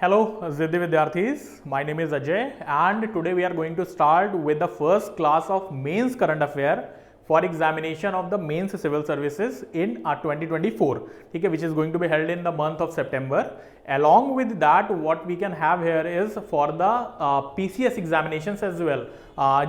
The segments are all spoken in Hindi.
Hello, Ziddi Vidyarthis. My name is Ajay, and today we are going to start with the first class of mains current affair for examination of the mains civil services in 2024. ठीक है, which is going to be held in the month of September. Along with that, what we can have here is for the PCS examinations as well.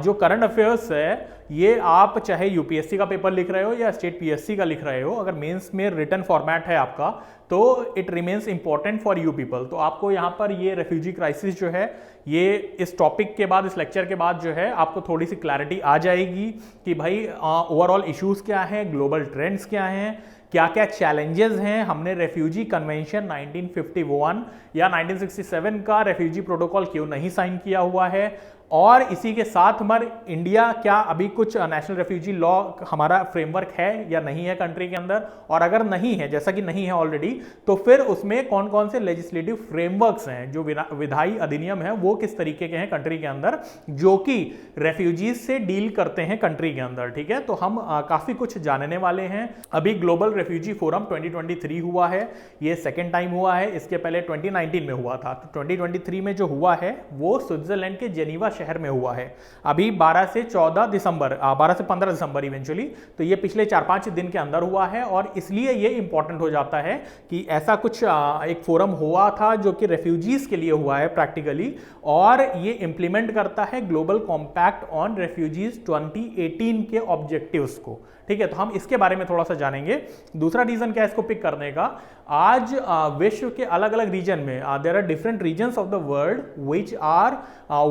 जो करंट अफेयर्स है ये आप चाहे यूपीएससी का पेपर लिख रहे हो या स्टेट पीएससी का लिख रहे हो, अगर मेंस में रिटन फॉर्मेट है आपका तो it remains important for you people. तो आपको यहाँ पर ये रेफ्यूजी क्राइसिस जो है ये इस टॉपिक के बाद, इस लेक्चर के बाद जो है आपको थोड़ी सी क्लैरिटी आ जाएगी कि भाई ओवरऑल इश्यूज क्या हैं, ग्लोबल ट्रेंड्स क्या हैं, क्या क्या चैलेंजेस हैं। हमने रेफ्यूजी कन्वेंशन 1951 या 1967 का रेफ्यूजी प्रोटोकॉल क्यों नहीं साइन किया हुआ है, और इसी के साथ हमारे इंडिया क्या अभी कुछ नेशनल रेफ्यूजी लॉ हमारा फ्रेमवर्क है या नहीं है कंट्री के अंदर, और अगर नहीं है, जैसा कि नहीं है ऑलरेडी, तो फिर उसमें कौन कौन से लेजिस्लेटिव फ्रेमवर्क्स हैं, जो विधायी अधिनियम है वो किस तरीके के हैं कंट्री के अंदर जो कि रेफ्यूजीज से डील करते हैं कंट्री के अंदर। ठीक है, तो हम काफी कुछ जानने वाले हैं। अभी ग्लोबल रेफ्यूजी फोरम 2023 हुआ है, ये सेकेंड टाइम हुआ है, इसके पहले 2019 में हुआ था। तो 2023 में जो हुआ है वो स्विट्जरलैंड के जेनीवा शहर में हुआ है। अभी 12 से 15 दिसंबर इवेंचुअली, तो ये पिछले 4-5 दिन के अंदर हुआ है, और इसलिए ये इंपॉर्टेंट हो जाता है कि ऐसा कुछ एक फोरम हुआ था जो कि रेफ्यूजीज के लिए हुआ है प्रैक्टिकली, और ये इंप्लीमेंट करता है ग्लोबल कॉम्पैक्ट ऑन रेफ्यूजीज 2018 के ऑब्जेक्टिव्स को। ठीक है, तो हम इसके बारे में थोड़ा सा जानेंगे। दूसरा रीजन क्या है इसको पिक करने का, आज विश्व के अलग अलग रीजन में there are different regions of the world which are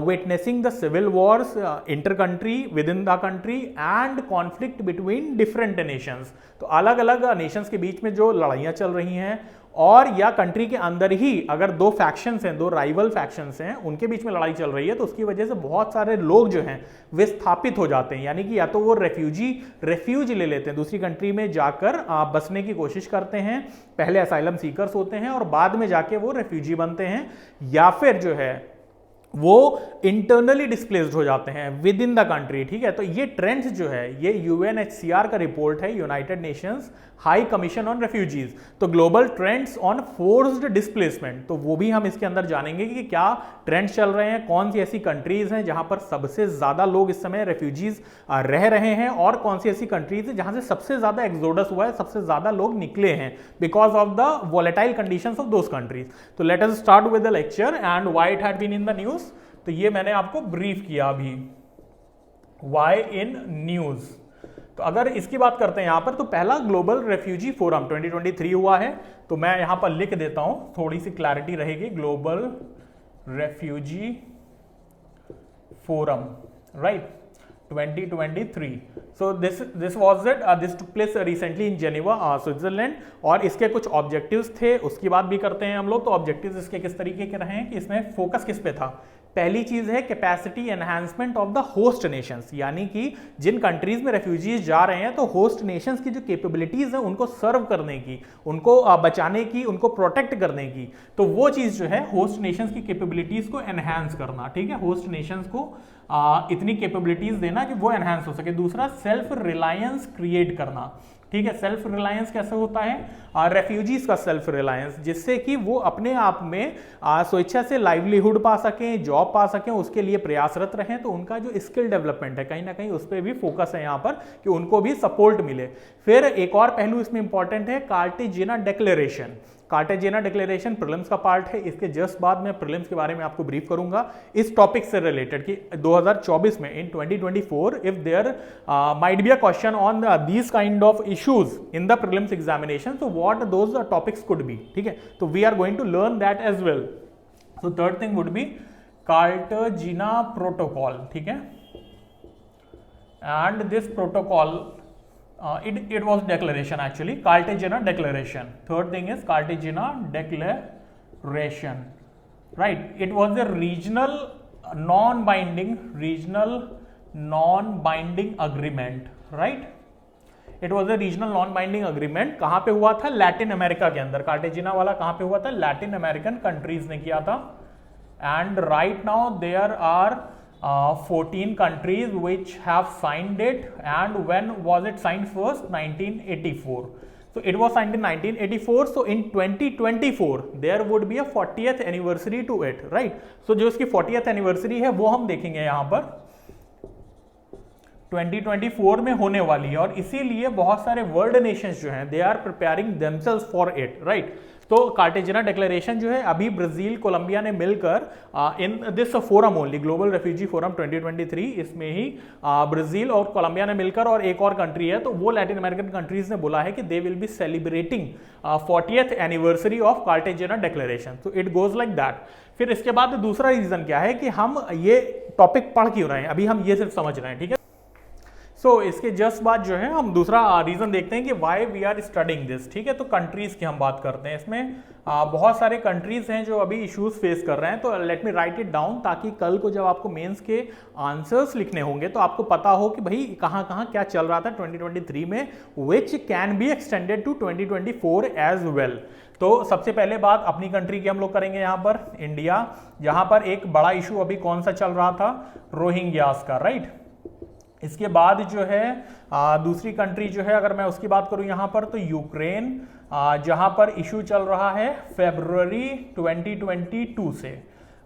witnessing the civil wars inter country, within the country, and conflict between different nations. तो अलग अलग नेशंस के बीच में जो लड़ाइयां चल रही हैं, और या कंट्री के अंदर ही अगर दो फैक्शंस हैं, दो राइवल फैक्शंस हैं, उनके बीच में लड़ाई चल रही है, तो उसकी वजह से बहुत सारे लोग जो हैं विस्थापित हो जाते हैं। यानी कि या तो वो रेफ्यूज ले लेते हैं, दूसरी कंट्री में जाकर बसने की कोशिश करते हैं, पहले असाइलम सीकर्स होते हैं और बाद में जाके वो रेफ्यूजी बनते हैं, या फिर जो है वो इंटरनली डिस्प्लेस्ड हो जाते हैं विद इन द कंट्री। ठीक है, तो ये ट्रेंड्स जो है ये यूएनएचसीआर का रिपोर्ट है, United Nations high commission on refugees. तो global trends on forced displacement, तो वो भी हम इसके अंदर जानेंगे कि क्या ट्रेंड्स चल रहे हैं, कौन सी ऐसी कंट्रीज हैं जहां पर सबसे ज्यादा लोग इस समय रेफ्यूजीज रह रहे हैं, और कौन सी ऐसी कंट्रीज है जहां से सबसे ज्यादा एक्सोडस हुआ है, सबसे ज्यादा लोग निकले हैं because of the volatile conditions of those countries. तो let us start with the lecture and why it had been in the news. तो ये मैंने आपको ब्रीफ किया अभी, वाई इन न्यूज। तो अगर इसकी बात करते हैं यहां पर, तो पहला ग्लोबल रेफ्यूजी फोरम 2023 हुआ है, तो मैं यहां पर लिख देता हूं, थोड़ी सी क्लैरिटी रहेगी। Global refugee forum, right, 2023। So this was it, this took place recently in Geneva, Switzerland, और इसके कुछ ऑब्जेक्टिव्स थे, उसकी बात भी करते हैं हम लोग। तो ऑब्जेक्टिव्स इसके किस तरीके के रहे हैं कि इसमें फोकस किस पे था। पहली चीज है capacity enhancement of the host Nations, यानी कि जिन कंट्रीज में रेफ्यूजीज जा रहे हैं तो होस्ट नेशंस की जो कैपेबिलिटीज है उनको सर्व करने की, उनको बचाने की, उनको प्रोटेक्ट करने की, तो वो चीज जो है होस्ट नेशंस की कैपेबिलिटीज को एनहांस करना। ठीक है, होस्ट नेशंस को इतनी कैपेबिलिटीज देना कि वो एनहांस हो सके। दूसरा सेल्फ रिलायंस क्रिएट करना। ठीक है, सेल्फ रिलायंस कैसे होता है, रेफ्यूजीज का सेल्फ रिलायंस, जिससे कि वो अपने आप में स्वेच्छा से लाइवलीहुड पा सकें, जॉब पा सकें, उसके लिए प्रयासरत रहें। तो उनका जो स्किल डेवलपमेंट है कहीं ना कहीं उस पर भी फोकस है यहाँ पर कि उनको भी सपोर्ट मिले। फिर एक और पहलू इसमें इंपॉर्टेंट है, Cartagena declaration. Cartagena declaration prelims का पार्ट है, इसके जस्ट बाद मैं प्रीलिम्स के बारे में आपको ब्रीफ करूंगा इस टॉपिक से रिलेटेड कि 2024 में in 2024 if there might be a question on these kind of issues in the prelims examination, so what those topics could be। ठीक है, तो we are going to learn that as well। So third thing would be Cartagena protocol। ठीक है, and this protocol it was declaration actually, Cartagena declaration। Third thing is Cartagena declaration, right? It was a regional non-binding agreement, right? It was a regional non binding agreement. कहां पे हुआ था, लैटिन अमेरिका के अंदर। कार्टेजिना वाला कहां पे हुआ था, लैटिन अमेरिकन कंट्रीज ने किया था। And right now there are 14 countries which have signed it, and when was it signed first, 1984। So it was signed in 1984. So in 2024 there would be a 40th anniversary to it, right? So जो इसकी 40th anniversary है वो हम देखेंगे यहाँ पर 2024 में होने वाली है, और इसीलिए बहुत सारे वर्ल्ड नेशंस जो हैं they are preparing themselves for it, right? तो कार्टेजना डिक्लेरेशन जो है अभी ब्राजील कोलंबिया ने मिलकर in this forum only, global refugee forum 2023, इसमें ही ब्राजील और कोलंबिया ने मिलकर, और एक और कंट्री है तो वो लैटिन अमेरिकन कंट्रीज ने बोला है कि they will be celebrating 40th anniversary of Cartagena declaration. तो इट गोज लाइक दैट। फिर इसके बाद दूसरा रीजन क्या है कि हम ये टॉपिक पढ़ क्यों रहे हैं, अभी हम ये सिर्फ समझ रहे हैं, ठीक है? सो इसके जस्ट बाद जो है हम दूसरा रीजन देखते हैं कि why we are studying this, ठीक है? तो कंट्रीज की हम बात करते हैं। इसमें बहुत सारे कंट्रीज हैं जो अभी इश्यूज फेस कर रहे हैं, तो let me write it down, ताकि कल को जब आपको मेंस के आंसर्स लिखने होंगे तो आपको पता हो कि भाई कहाँ कहाँ क्या चल रहा था 2023 में, which can be extended to 2024 as well. तो सबसे पहले बात अपनी कंट्री की हम लोग करेंगे, यहाँ पर इंडिया, जहाँ पर एक बड़ा इशू अभी कौन सा चल रहा था, रोहिंग्यास का, राइट? इसके बाद जो है दूसरी कंट्री जो है, अगर मैं उसकी बात करूं यहाँ पर, तो यूक्रेन, जहां पर इशू चल रहा है फरवरी 2022 से,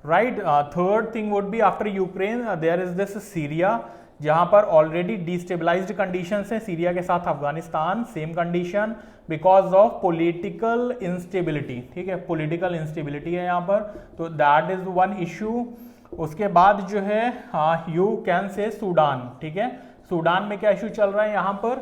right? Third thing would be after Ukraine there is this Syria, जहां पर ऑलरेडी डिस्टेबलाइज्ड कंडीशंस हैं। सीरिया के साथ Afghanistan same condition because of political instability, ठीक है? पॉलिटिकल इंस्टेबिलिटी है यहाँ पर, तो दैट इज वन इशू। उसके बाद जो है यू कैन से सूडान, ठीक है? सूडान में क्या इशू चल रहा है यहाँ पर,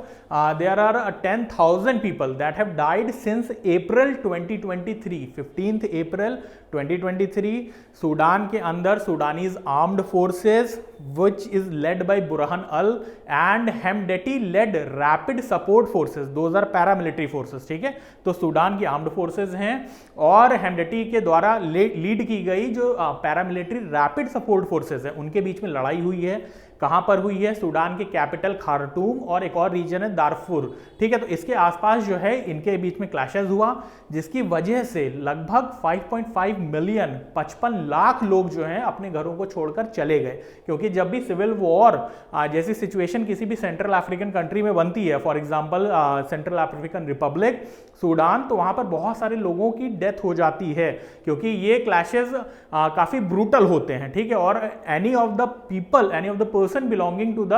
there are 10,000 people that have died since April 2023, 15th April 2023। Sudan के अंदर Sudanese armed forces which is led by Burhan al and Hemedti led rapid support forces, those are paramilitary forces, ठीक है? तो सूडान की आर्म्ड फोर्सेस हैं और हेमडेटी के द्वारा लीड की गई जो पैरामिलिट्री रैपिड सपोर्ट फोर्सेस हैं, उनके बीच में लड़ाई हुई है। कहां पर हुई है? सूडान के कैपिटल खार्टूम और एक और रीजन है दारफुर, ठीक है? तो इसके आसपास जो है इनके बीच में क्लैशेस हुआ, जिसकी वजह से लगभग 5.5 मिलियन 55 लाख लोग जो हैं अपने घरों को छोड़कर चले गए। क्योंकि जब भी सिविल वॉर जैसी सिचुएशन किसी भी सेंट्रल अफ्रीकन कंट्री में बनती है, for example central African Republic, Sudan, तो वहां पर बहुत सारे लोगों की डेथ हो जाती है, क्योंकि ये क्लैशेस काफी ब्रूटल होते हैं, ठीक है? और any of the people, any of the person belonging to the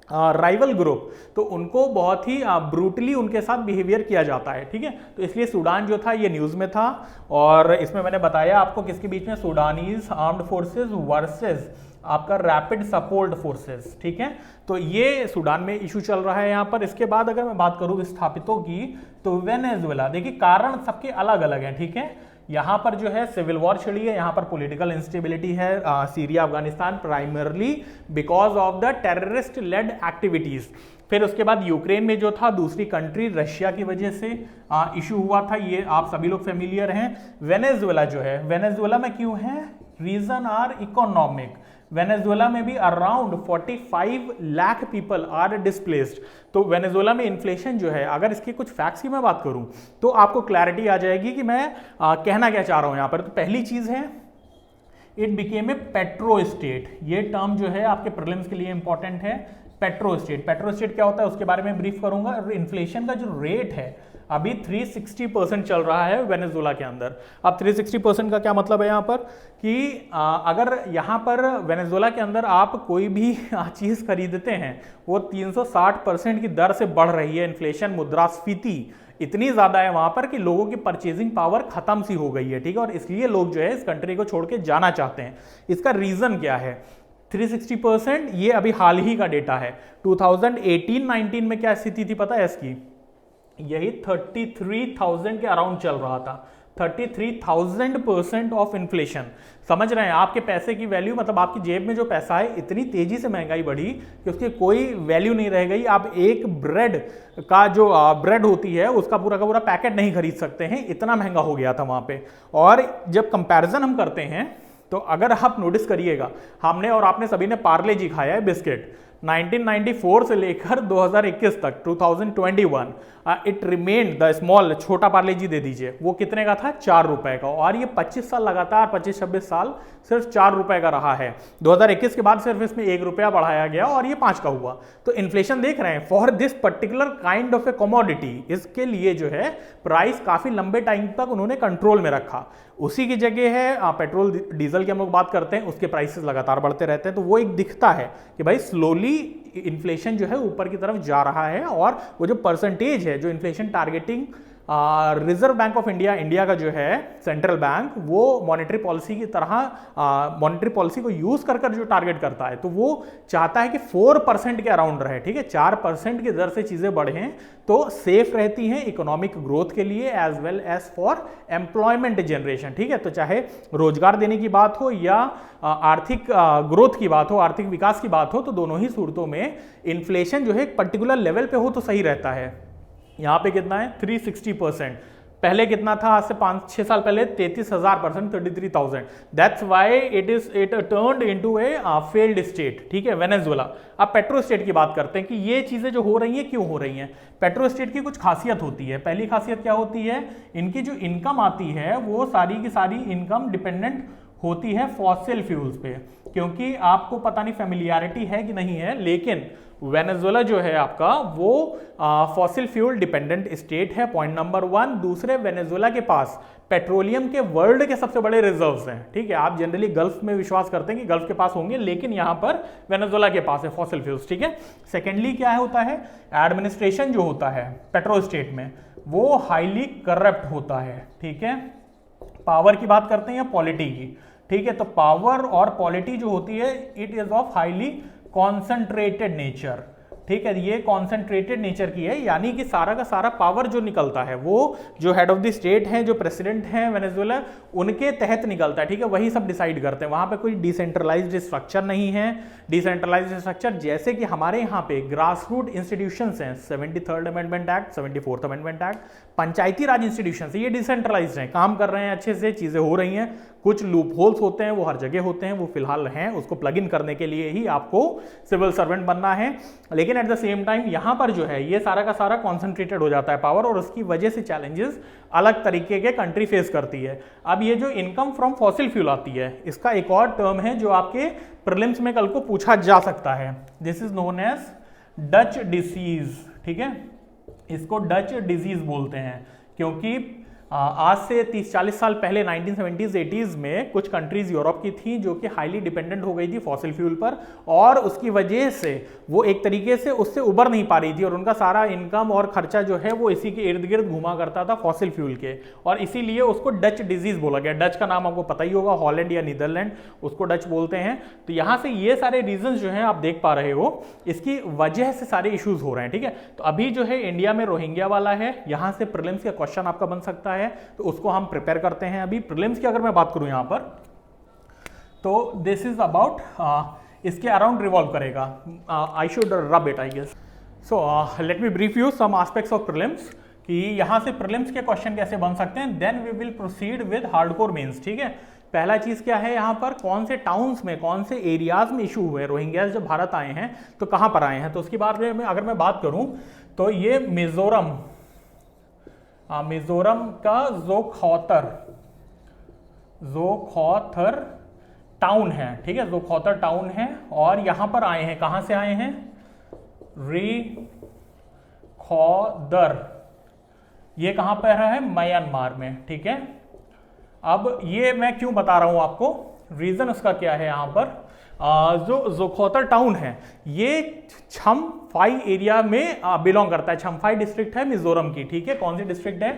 rival group, तो उनको बहुत ही ब्रूटली उनके साथ बिहेवियर किया जाता है, ठीक है? तो इसलिए सूडान जो था ये न्यूज में था, और इसमें मैंने बताया आपको किसके बीच में, सूडानीज आर्म्ड फोर्सेस वर्सेस आपका रैपिड सपोर्ट फोर्सेस, ठीक है? तो ये सूडान में इशू चल रहा है यहाँ पर। इसके बाद अगर मैं बात करूँ विस्थापितों की, तो वेनेजुएला, देखिए कारण सबके अलग अलग हैं, ठीक है? यहाँ पर जो है सिविल वॉर छिड़ी है, यहाँ पर पॉलिटिकल इंस्टेबिलिटी है, Syria Afghanistan primarily because of the terrorist led activities. फिर उसके बाद यूक्रेन में जो था दूसरी कंट्री रशिया की वजह से इशू हुआ था, ये आप सभी लोग फेमिलियर हैं। वेनेजुएला जो है, वेनेजुएला में क्यों है? Reason are economic. वेनेजुएला में भी around 45 lakh people are displaced. तो वेनेजुएला में इन्फ्लेशन जो है, अगर इसके कुछ फैक्ट्स की मैं बात करूं तो आपको क्लैरिटी आ जाएगी कि मैं कहना क्या चाह रहा हूं यहां पर। तो पहली चीज है, it became a petro state. ये टर्म जो है आपके प्रीलिम्स के लिए इंपॉर्टेंट है, पेट्रो स्टेट। पेट्रो स्टेट क्या होता है उसके बारे में ब्रीफ करूंगा। इन्फ्लेशन का जो रेट है अभी 360% चल रहा है वेनेजुएला के अंदर। अब 360% का क्या मतलब है यहाँ पर कि अगर यहाँ पर वेनेजुएला के अंदर आप कोई भी चीज़ खरीदते हैं वो 360% की दर से बढ़ रही है। इन्फ्लेशन, मुद्रास्फीति इतनी ज़्यादा है वहाँ पर कि लोगों की परचेजिंग पावर खत्म सी हो गई है, ठीक है? और इसलिए लोग जो है इस कंट्री को छोड़ के जाना चाहते हैं। इसका रीज़न क्या है? 360% ये अभी हाल ही का डेटा है। 2018-19 में क्या स्थिति थी पता है इसकी? यही 33,000 के अराउंड चल रहा था। 33,000% ऑफ इन्फ्लेशन। समझ रहे हैं? आपके पैसे की वैल्यू, मतलब आपकी जेब में जो पैसा है, इतनी तेजी से महंगाई बढ़ी कि उसकी कोई वैल्यू नहीं रह गई। आप एक ब्रेड का जो ब्रेड होती है उसका पूरा का पूरा पैकेट नहीं खरीद सकते हैं, इतना महंगा हो गया था वहां पे। और जब कंपैरिजन हम करते हैं तो अगर आप नोटिस करिएगा, हमने और आपने सभी ने पार्ले जी खाया है बिस्किट, 1994 से लेकर 2021 तक 2021 इट रिमेन्ड द स्मॉल, छोटा पार्ले जी दे दीजिए, वो कितने का था? 4 रुपए का। और ये 25 साल लगातार, 25-26 साल सिर्फ 4 रुपए का रहा है। 2021 के बाद सिर्फ इसमें 1 रुपया बढ़ाया गया और ये 5 का हुआ। तो इन्फ्लेशन देख रहे हैं for this particular kind of A commodity, इसके लिए जो है प्राइस काफी लंबे टाइम तक उन्होंने कंट्रोल में रखा। उसी की जगह है पेट्रोल डीजल की हम लोग बात करते हैं, उसके प्राइसेस लगातार बढ़ते रहते हैं। तो वो एक दिखता है कि भाई स्लोली इन्फ्लेशन जो है ऊपर की तरफ जा रहा है। और वो जो परसेंटेज है, जो inflation targeting reserve bank of India, India का जो है सेंट्रल बैंक, वो मॉनेटरी पॉलिसी की तरह मॉनेटरी पॉलिसी को यूज कर जो टारगेट करता है, तो वो चाहता है कि 4% के अराउंड रहे। ठीक है, 4% की दर से चीजें बढ़ें तो सेफ रहती हैं इकोनॉमिक ग्रोथ के लिए as well as for employment generation. ठीक है, तो चाहे रोजगार देने की बात हो या आर्थिक ग्रोथ की बात हो, आर्थिक विकास की बात हो, तो दोनों ही सूरतों में इन्फ्लेशन जो है एक पर्टिकुलर लेवल पे हो तो सही रहता है। यहां पे कितना है? 360%। पहले कितना था? आज से 5-6 साल पहले 33,000%, 33,000। That's why it turned into A failed state. ठीक है, वेनेजुएला। अब पेट्रो स्टेट की बात करते हैं कि ये चीजें जो हो रही हैं क्यों हो रही हैं। पेट्रो स्टेट की कुछ खासियत होती है। पहली खासियत क्या होती है? इनकी जो इनकम आती है वो सारी की सारी इनकम डिपेंडेंट होती है फॉसिल फ्यूल्स पे। क्योंकि आपको पता नहीं फेमिलियरिटी है कि नहीं है, लेकिन वेनेजुएला जो है आपका वो फॉसिल फ्यूल डिपेंडेंट स्टेट है, पॉइंट नंबर 1। दूसरे, वेनेजुएला के पास पेट्रोलियम के वर्ल्ड के सबसे बड़े रिजर्व्स हैं। ठीक है, आप जनरली गल्फ में विश्वास करते हैं कि गल्फ के पास होंगे, लेकिन यहां पर वेनेजुएला के पास है फॉसिल फ्यूल्स। ठीक है, सेकेंडली क्या होता है? एडमिनिस्ट्रेशन जो होता है पेट्रो स्टेट में वो हाईली करप्ट होता है। ठीक है, पावर की बात करते हैं या पॉलिटी की? ठीक है, तो पावर और पॉलिटी जो होती है it is of highly concentrated nature. ठीक है, ये कॉन्सेंट्रेटेड नेचर की है, यानी कि सारा का सारा पावर जो निकलता है वो जो हेड ऑफ द स्टेट है, जो प्रेसिडेंट है वेनेजुएला, उनके तहत निकलता है। ठीक है, वही सब डिसाइड करते हैं। वहां पे कोई डिसेंट्रलाइज्ड स्ट्रक्चर नहीं है। डिसेंट्रलाइज्ड स्ट्रक्चर जैसे कि हमारे यहाँ पे ग्रास रूट इंस्टीट्यूशंस हैं, 73rd amendment act, 74th amendment act, Panchayati Raj institutions, ये डिसेंट्रलाइज्ड हैं, काम कर रहे हैं, अच्छे से चीजें हो रही हैं। कुछ लूप होल्स होते हैं, वो हर जगह होते हैं, वो फिलहाल हैं, उसको प्लग इन करने के लिए ही आपको सिविल सर्वेंट बनना है। लेकिन एट द सेम टाइम यहां पर जो है ये सारा का सारा कॉन्सेंट्रेटेड हो जाता है पावर, और उसकी वजह से चैलेंजेस अलग तरीके के कंट्री फेस करती है। अब ये जो इनकम फ्रॉम फॉसिल फ्यूल आती है, इसका एक और टर्म है जो आपके प्रीलिम्स में कल को पूछा जा सकता है। This is known as Dutch disease. ठीक है, इसको डच डिजीज बोलते हैं क्योंकि आज से 30-40 साल पहले 1970s 80s में कुछ कंट्रीज यूरोप की थी जो कि हाईली डिपेंडेंट हो गई थी फॉसिल फ्यूल पर, और उसकी वजह से वो एक तरीके से उससे उबर नहीं पा रही थी और उनका सारा इनकम और खर्चा जो है वो इसी के इर्द गिर्द घुमा करता था फॉसिल फ्यूल के, और इसीलिए उसको डच डिजीज बोला गया। डच का नाम आपको पता ही होगा, हॉलैंड या नीदरलैंड, उसको डच बोलते हैं। तो यहां से ये सारे रीजन जो है आप देख पा रहे हो, इसकी वजह से सारे इश्यूज हो रहे हैं। ठीक है, तो अभी जो है इंडिया में रोहिंग्या वाला है, यहां से प्रीलिम्स का क्वेश्चन आपका बन सकता है, तो उसको हम प्रिपेयर करते हैं। अभी प्रीलिम्स की अगर मैं बात करूं यहां पर, तो दिस इज अबाउट इसके अराउंड रिवॉल्व करेगा। I should rub it I guess. So let me brief you some aspects of prelims कि यहां से प्रीलिम्स के क्वेश्चन कैसे बन सकते हैं, then we will proceed with hardcore mains. ठीक है, पहला चीज क्या है, यहां पर कौन से टाउन्स में, कौन से एरियाज में इशू हुए, रोहिंग्यास जब भारत आए हैं तो कहां पर आए हैं, तो उसके बारे में अगर मैं बात करूं तो ये मिजोरम का जोखौथर टाउन है। ठीक है, जोखौथर टाउन है, और यहां पर आए हैं, कहां से आए हैं, रीखौदर, ये कहां पर है, म्यांमार में। ठीक है, अब ये मैं क्यों बता रहा हूं आपको, रीजन उसका क्या है, यहां पर जो जोखौतर टाउन है ये छम्फाई एरिया में बिलोंग करता है। छम्फाई डिस्ट्रिक्ट है मिजोरम की। ठीक है, कौन सी डिस्ट्रिक्ट है,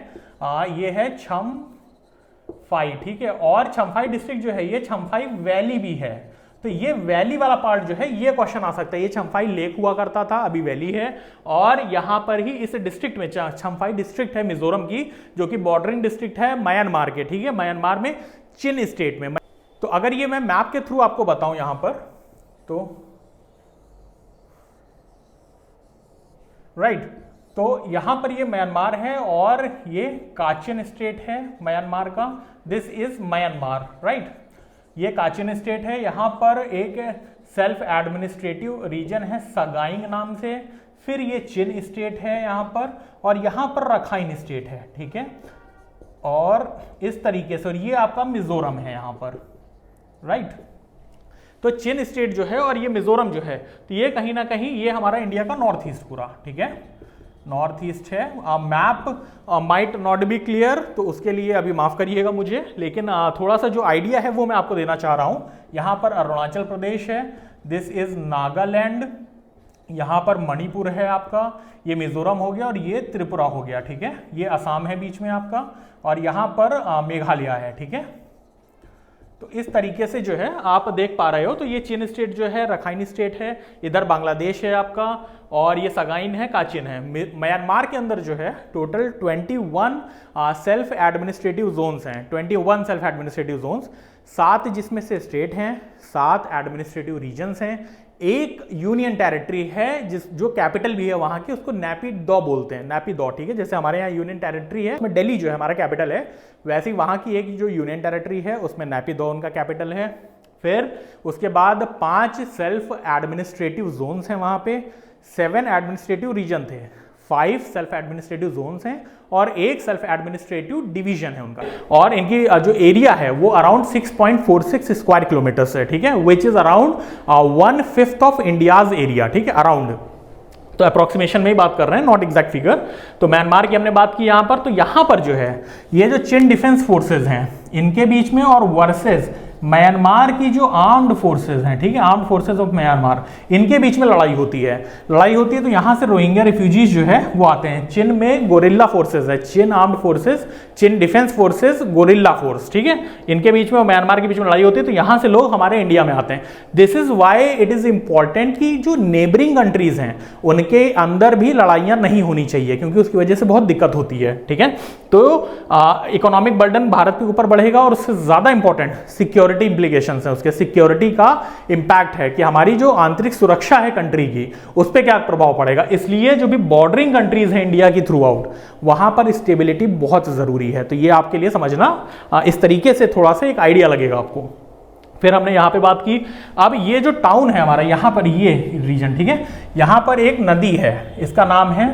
ये है छम्फाई। ठीक है, और छम्फाई डिस्ट्रिक्ट जो है ये छम्फाई वैली भी है, तो ये वैली वाला पार्ट जो है ये क्वेश्चन आ सकता है। ये छम्फाई लेक हुआ करता था, अभी वैली है, और यहां पर ही इस डिस्ट्रिक्ट में छम्फाई डिस्ट्रिक्ट है मिजोरम की, जो कि बॉर्डरिंग डिस्ट्रिक्ट है म्यांमार के। ठीक है, म्यांमार में चिन स्टेट में। तो अगर ये मैं मैप के थ्रू आपको बताऊं यहां पर, तो राइट, तो यहां पर ये म्यांमार है और ये काचिन स्टेट है म्यांमार का। दिस इज म्यांमार, राइट, ये काचिन स्टेट है। यहां पर एक सेल्फ एडमिनिस्ट्रेटिव रीजन है सगाइंग नाम से, फिर ये चिन स्टेट है यहाँ पर, और यहाँ पर रखाइन स्टेट है, ठीक है, और इस तरीके से, और ये आपका मिजोरम है यहाँ पर, राइट। तो चिन स्टेट जो है और ये मिजोरम जो है, तो ये कहीं ना कहीं ये हमारा इंडिया का नॉर्थ ईस्ट पूरा, ठीक है, नॉर्थ ईस्ट है। Map might not be clear, तो उसके लिए अभी माफ करिएगा मुझे, लेकिन थोड़ा सा जो आइडिया है वो मैं आपको देना चाह रहा हूं। यहाँ पर अरुणाचल प्रदेश है, दिस इज नागालैंड, यहाँ पर मणिपुर है आपका, ये मिजोरम हो गया और ये त्रिपुरा हो गया, ठीक है, ये असम है बीच में आपका, और यहाँ पर मेघालय है, ठीक है। तो इस तरीके से जो है आप देख पा रहे हो, तो ये चिन स्टेट जो है रखाइन स्टेट है, इधर बांग्लादेश है आपका, और ये सगाइन है, काचिन है। म्यांमार के अंदर जो है टोटल 21 सेल्फ एडमिनिस्ट्रेटिव जोन्स हैं, 21 सेल्फ एडमिनिस्ट्रेटिव जोन्स, 7 जिसमें से स्टेट हैं, 7 एडमिनिस्ट्रेटिव रीजन्स हैं, एक यूनियन टेरिटरी है जो कैपिटल भी है वहां की, उसको नैपीदौ बोलते हैं, नैपीदौ, ठीक है। जैसे हमारे यहाँ यूनियन टेरिटरी है, उसमें दिल्ली जो है हमारा कैपिटल है, वैसे ही वहां की एक जो यूनियन टेरिटरी है उसमें नैपीदौ उनका कैपिटल है। फिर उसके बाद 5 सेल्फ एडमिनिस्ट्रेटिव जोन्स हैं वहां पे, 7 एडमिनिस्ट्रेटिव रीजन थे, 5 सेल्फ एडमिनिस्ट्रेटिव जोन्स हैं और एक सेल्फ एडमिनिस्ट्रेटिव डिवीजन है उनका, और इनकी जो एरिया है वो अराउंड 6.46 स्क्वायर किलोमीटर्स है, ठीक है, which is around 1/5 of India's area, ठीक है, अराउंड। तो अप्रोक्सीमेशन में ही बात कर रहे हैं, नॉट एग्जैक्ट फिगर। तो म्यांमार की हमने बात की यहाँ पर, तो यहाँ पर जो है ये जो चिन डिफेंस फोर्सेज हैं इनके बीच में और वर्सेस म्यांमार की जो आर्म्ड फोर्सेज हैं, ठीक है, आर्म्ड फोर्सेज ऑफ म्यांमार, इनके बीच में लड़ाई होती है तो यहाँ से रोहिंग्या रिफ्यूजीज जो है वो आते हैं। चिन में गोरिल्ला फोर्सेज है, चिन आर्म्ड फोर्सेज, चिन डिफेंस फोर्सेज, गोरिल्ला फोर्स, ठीक है, इनके बीच में म्यांमार के बीच में लड़ाई होती है, तो यहाँ से लोग हमारे इंडिया में आते हैं। This is why it is important कि जो नेबरिंग कंट्रीज हैं उनके अंदर भी लड़ाइयां नहीं होनी चाहिए, क्योंकि उसकी वजह से बहुत दिक्कत होती है, ठीक है। तो इकोनॉमिक बर्डन भारत के ऊपर बढ़ेगा, और उससे ज्यादा इंपॉर्टेंट सिक्योरिटी इंप्लीकेशंस है, उसके सिक्योरिटी का इंपैक्ट है कि हमारी जो आंतरिक सुरक्षा है कंट्री की उस पर क्या प्रभाव पड़ेगा। इसलिए जो भी बॉर्डरिंग कंट्रीज हैं इंडिया की थ्रू आउट, वहां पर स्टेबिलिटी बहुत जरूरी है। तो ये आपके लिए समझना, इस तरीके से थोड़ा सा एक आइडिया लगेगा आपको। फिर हमने यहाँ पे बात की, अब ये जो टाउन है हमारा यहाँ पर, ये रीजन, ठीक है, यहाँ पर एक नदी है, इसका नाम है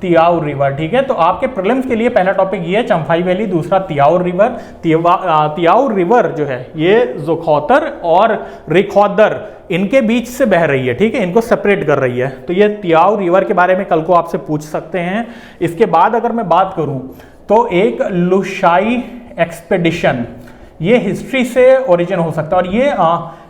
तियाऊ रिवर, ठीक है। तो आपके प्रीलिम्स के लिए पहला टॉपिक ये है चंफाई वैली, दूसरा तियाऊ रिवर। तियाऊ रिवर जो है ये जोखौतर और रिखौदर इनके बीच से बह रही है, ठीक है, इनको सेपरेट कर रही है। तो ये तियाऊ रिवर के बारे में कल को आपसे पूछ सकते हैं। इसके बाद अगर मैं बात करूं तो एक लुशाई एक्सपेडिशन, ये हिस्ट्री से ओरिजिन हो सकता है, और ये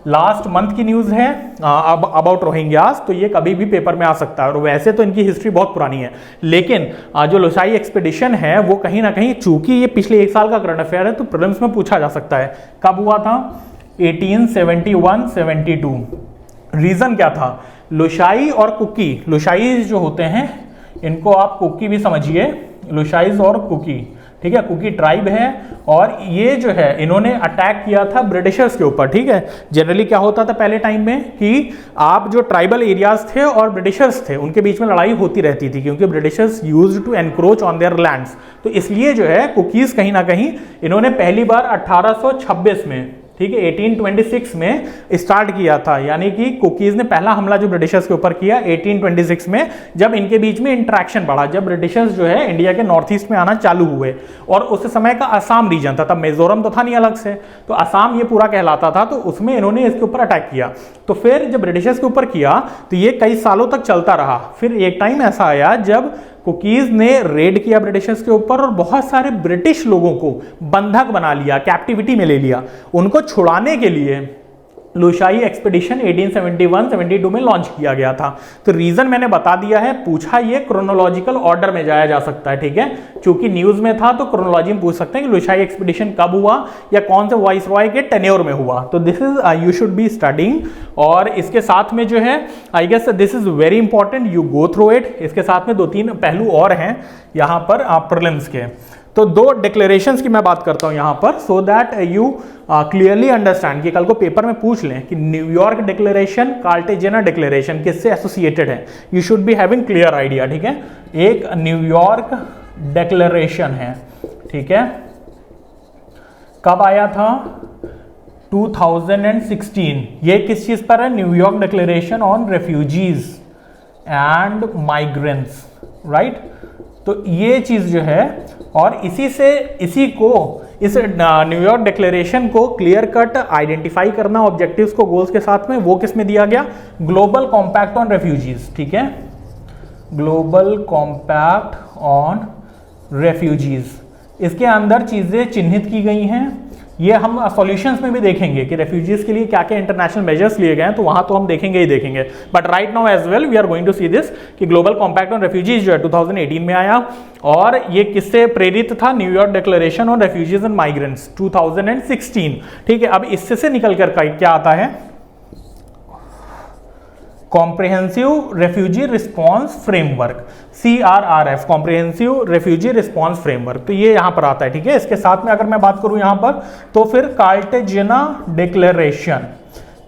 लास्ट मंथ की न्यूज़ है अबाउट रोहिंग्यास, तो ये कभी भी पेपर में आ सकता है। और वैसे तो इनकी हिस्ट्री बहुत पुरानी है, लेकिन जो लुशाई एक्सपेडिशन है वो कहीं ना कहीं, चूंकि ये पिछले 1 साल का करंट अफेयर है, तो प्रीलिम्स में पूछा जा सकता है। कब हुआ था? 1871-72। रीजन क्या था? लुशाई और कुकी, लुशाई जो होते हैं इनको आप कुकी भी समझिए, लुशाइज और कुकी, ठीक है, कुकी ट्राइब है, और ये जो है इन्होंने अटैक किया था ब्रिटिशर्स के ऊपर, ठीक है। जनरली क्या होता था पहले टाइम में कि आप जो ट्राइबल एरियाज थे और ब्रिटिशर्स थे उनके बीच में लड़ाई होती रहती थी, क्योंकि Britishers used to encroach on their lands. तो इसलिए जो है कुकीज कहीं ना कहीं इन्होंने पहली बार 1826 में, ठीक है, 1826 में स्टार्ट किया था, यानी कि कुकीज ने पहला हमला जो ब्रिटिशर्स के ऊपर किया 1826 में, जब इनके बीच में इंटरेक्शन बढ़ा, जब ब्रिटिशर्स जो है इंडिया के नॉर्थ ईस्ट में आना चालू हुए, और उस समय का असम रीजन था, तब मिजोरम तो था नहीं अलग से, तो असम ये पूरा कहलाता था, तो उसमें इन्होंने इसके ऊपर अटैक किया। तो फिर जब ब्रिटिशर्स के ऊपर किया तो ये कई सालों तक चलता रहा। फिर एक टाइम ऐसा आया जब कुकीज ने रेड किया ब्रिटिशर्स के ऊपर और बहुत सारे ब्रिटिश लोगों को बंधक बना लिया, कैप्टिविटी में ले लिया। उनको छुड़ाने के लिए लुशाई एक्सपेडिशन 1871-72 में लॉन्च किया गया था। तो रीजन मैंने बता दिया है, पूछा ये क्रोनोलॉजिकल ऑर्डर में जाया जा सकता है, ठीक है, क्योंकि न्यूज में था तो क्रोनोलॉजी में पूछ सकते हैं कि लुशाई एक्सपेडिशन कब हुआ या कौन से वाइसरॉय के टेन्योर में हुआ। तो this is you should be studying, और इसके साथ में जो है I guess this is very important, you go through it. इसके साथ में 2-3 पहलू और हैं यहाँ पर प्रीलिम्स के। तो 2 डिक्लेरेशंस की मैं बात करता हूं यहां पर, सो दैट यू क्लियरली अंडरस्टैंड, कि कल को पेपर में पूछ लें कि न्यूयॉर्क डिक्लेरेशन, कार्टेजेना डिक्लेरेशन किससे एसोसिएटेड है। You should be having clear idea, ठीक है। एक न्यूयॉर्क डिक्लेरेशन है, ठीक है, कब आया था? 2016, ये किस चीज पर है? New York declaration on refugees and migrants, right. तो ये चीज जो है, और इस न्यूयॉर्क डिक्लेरेशन को क्लियर कट आइडेंटिफाई करना ऑब्जेक्टिव्स को गोल्स के साथ में, वो किस में दिया गया? ग्लोबल कॉम्पैक्ट ऑन रेफ्यूजीज, ठीक है, ग्लोबल कॉम्पैक्ट ऑन रेफ्यूजीज। इसके अंदर चीजें चिन्हित की गई हैं, ये हम सॉल्यूशंस में भी देखेंगे कि रेफ्यूजीज के लिए क्या क्या इंटरनेशनल मेजर्स लिए गए हैं, तो वहां तो हम देखेंगे ही देखेंगे। But right now as well we are going to see this कि ग्लोबल कॉम्पैक्ट ऑन रेफ्यूजीज जो है 2018 में आया, और ये किससे प्रेरित था? New York declaration on refugees and migrants 2016, ठीक है। अब इससे से निकल कर क्या आता है? Comprehensive refugee response framework, CRRF, comprehensive refugee response framework. तो ये यहां पर आता है, ठीक है। इसके साथ में अगर मैं बात करूं यहां पर, तो फिर कार्टेजेना डिक्लेरेशन,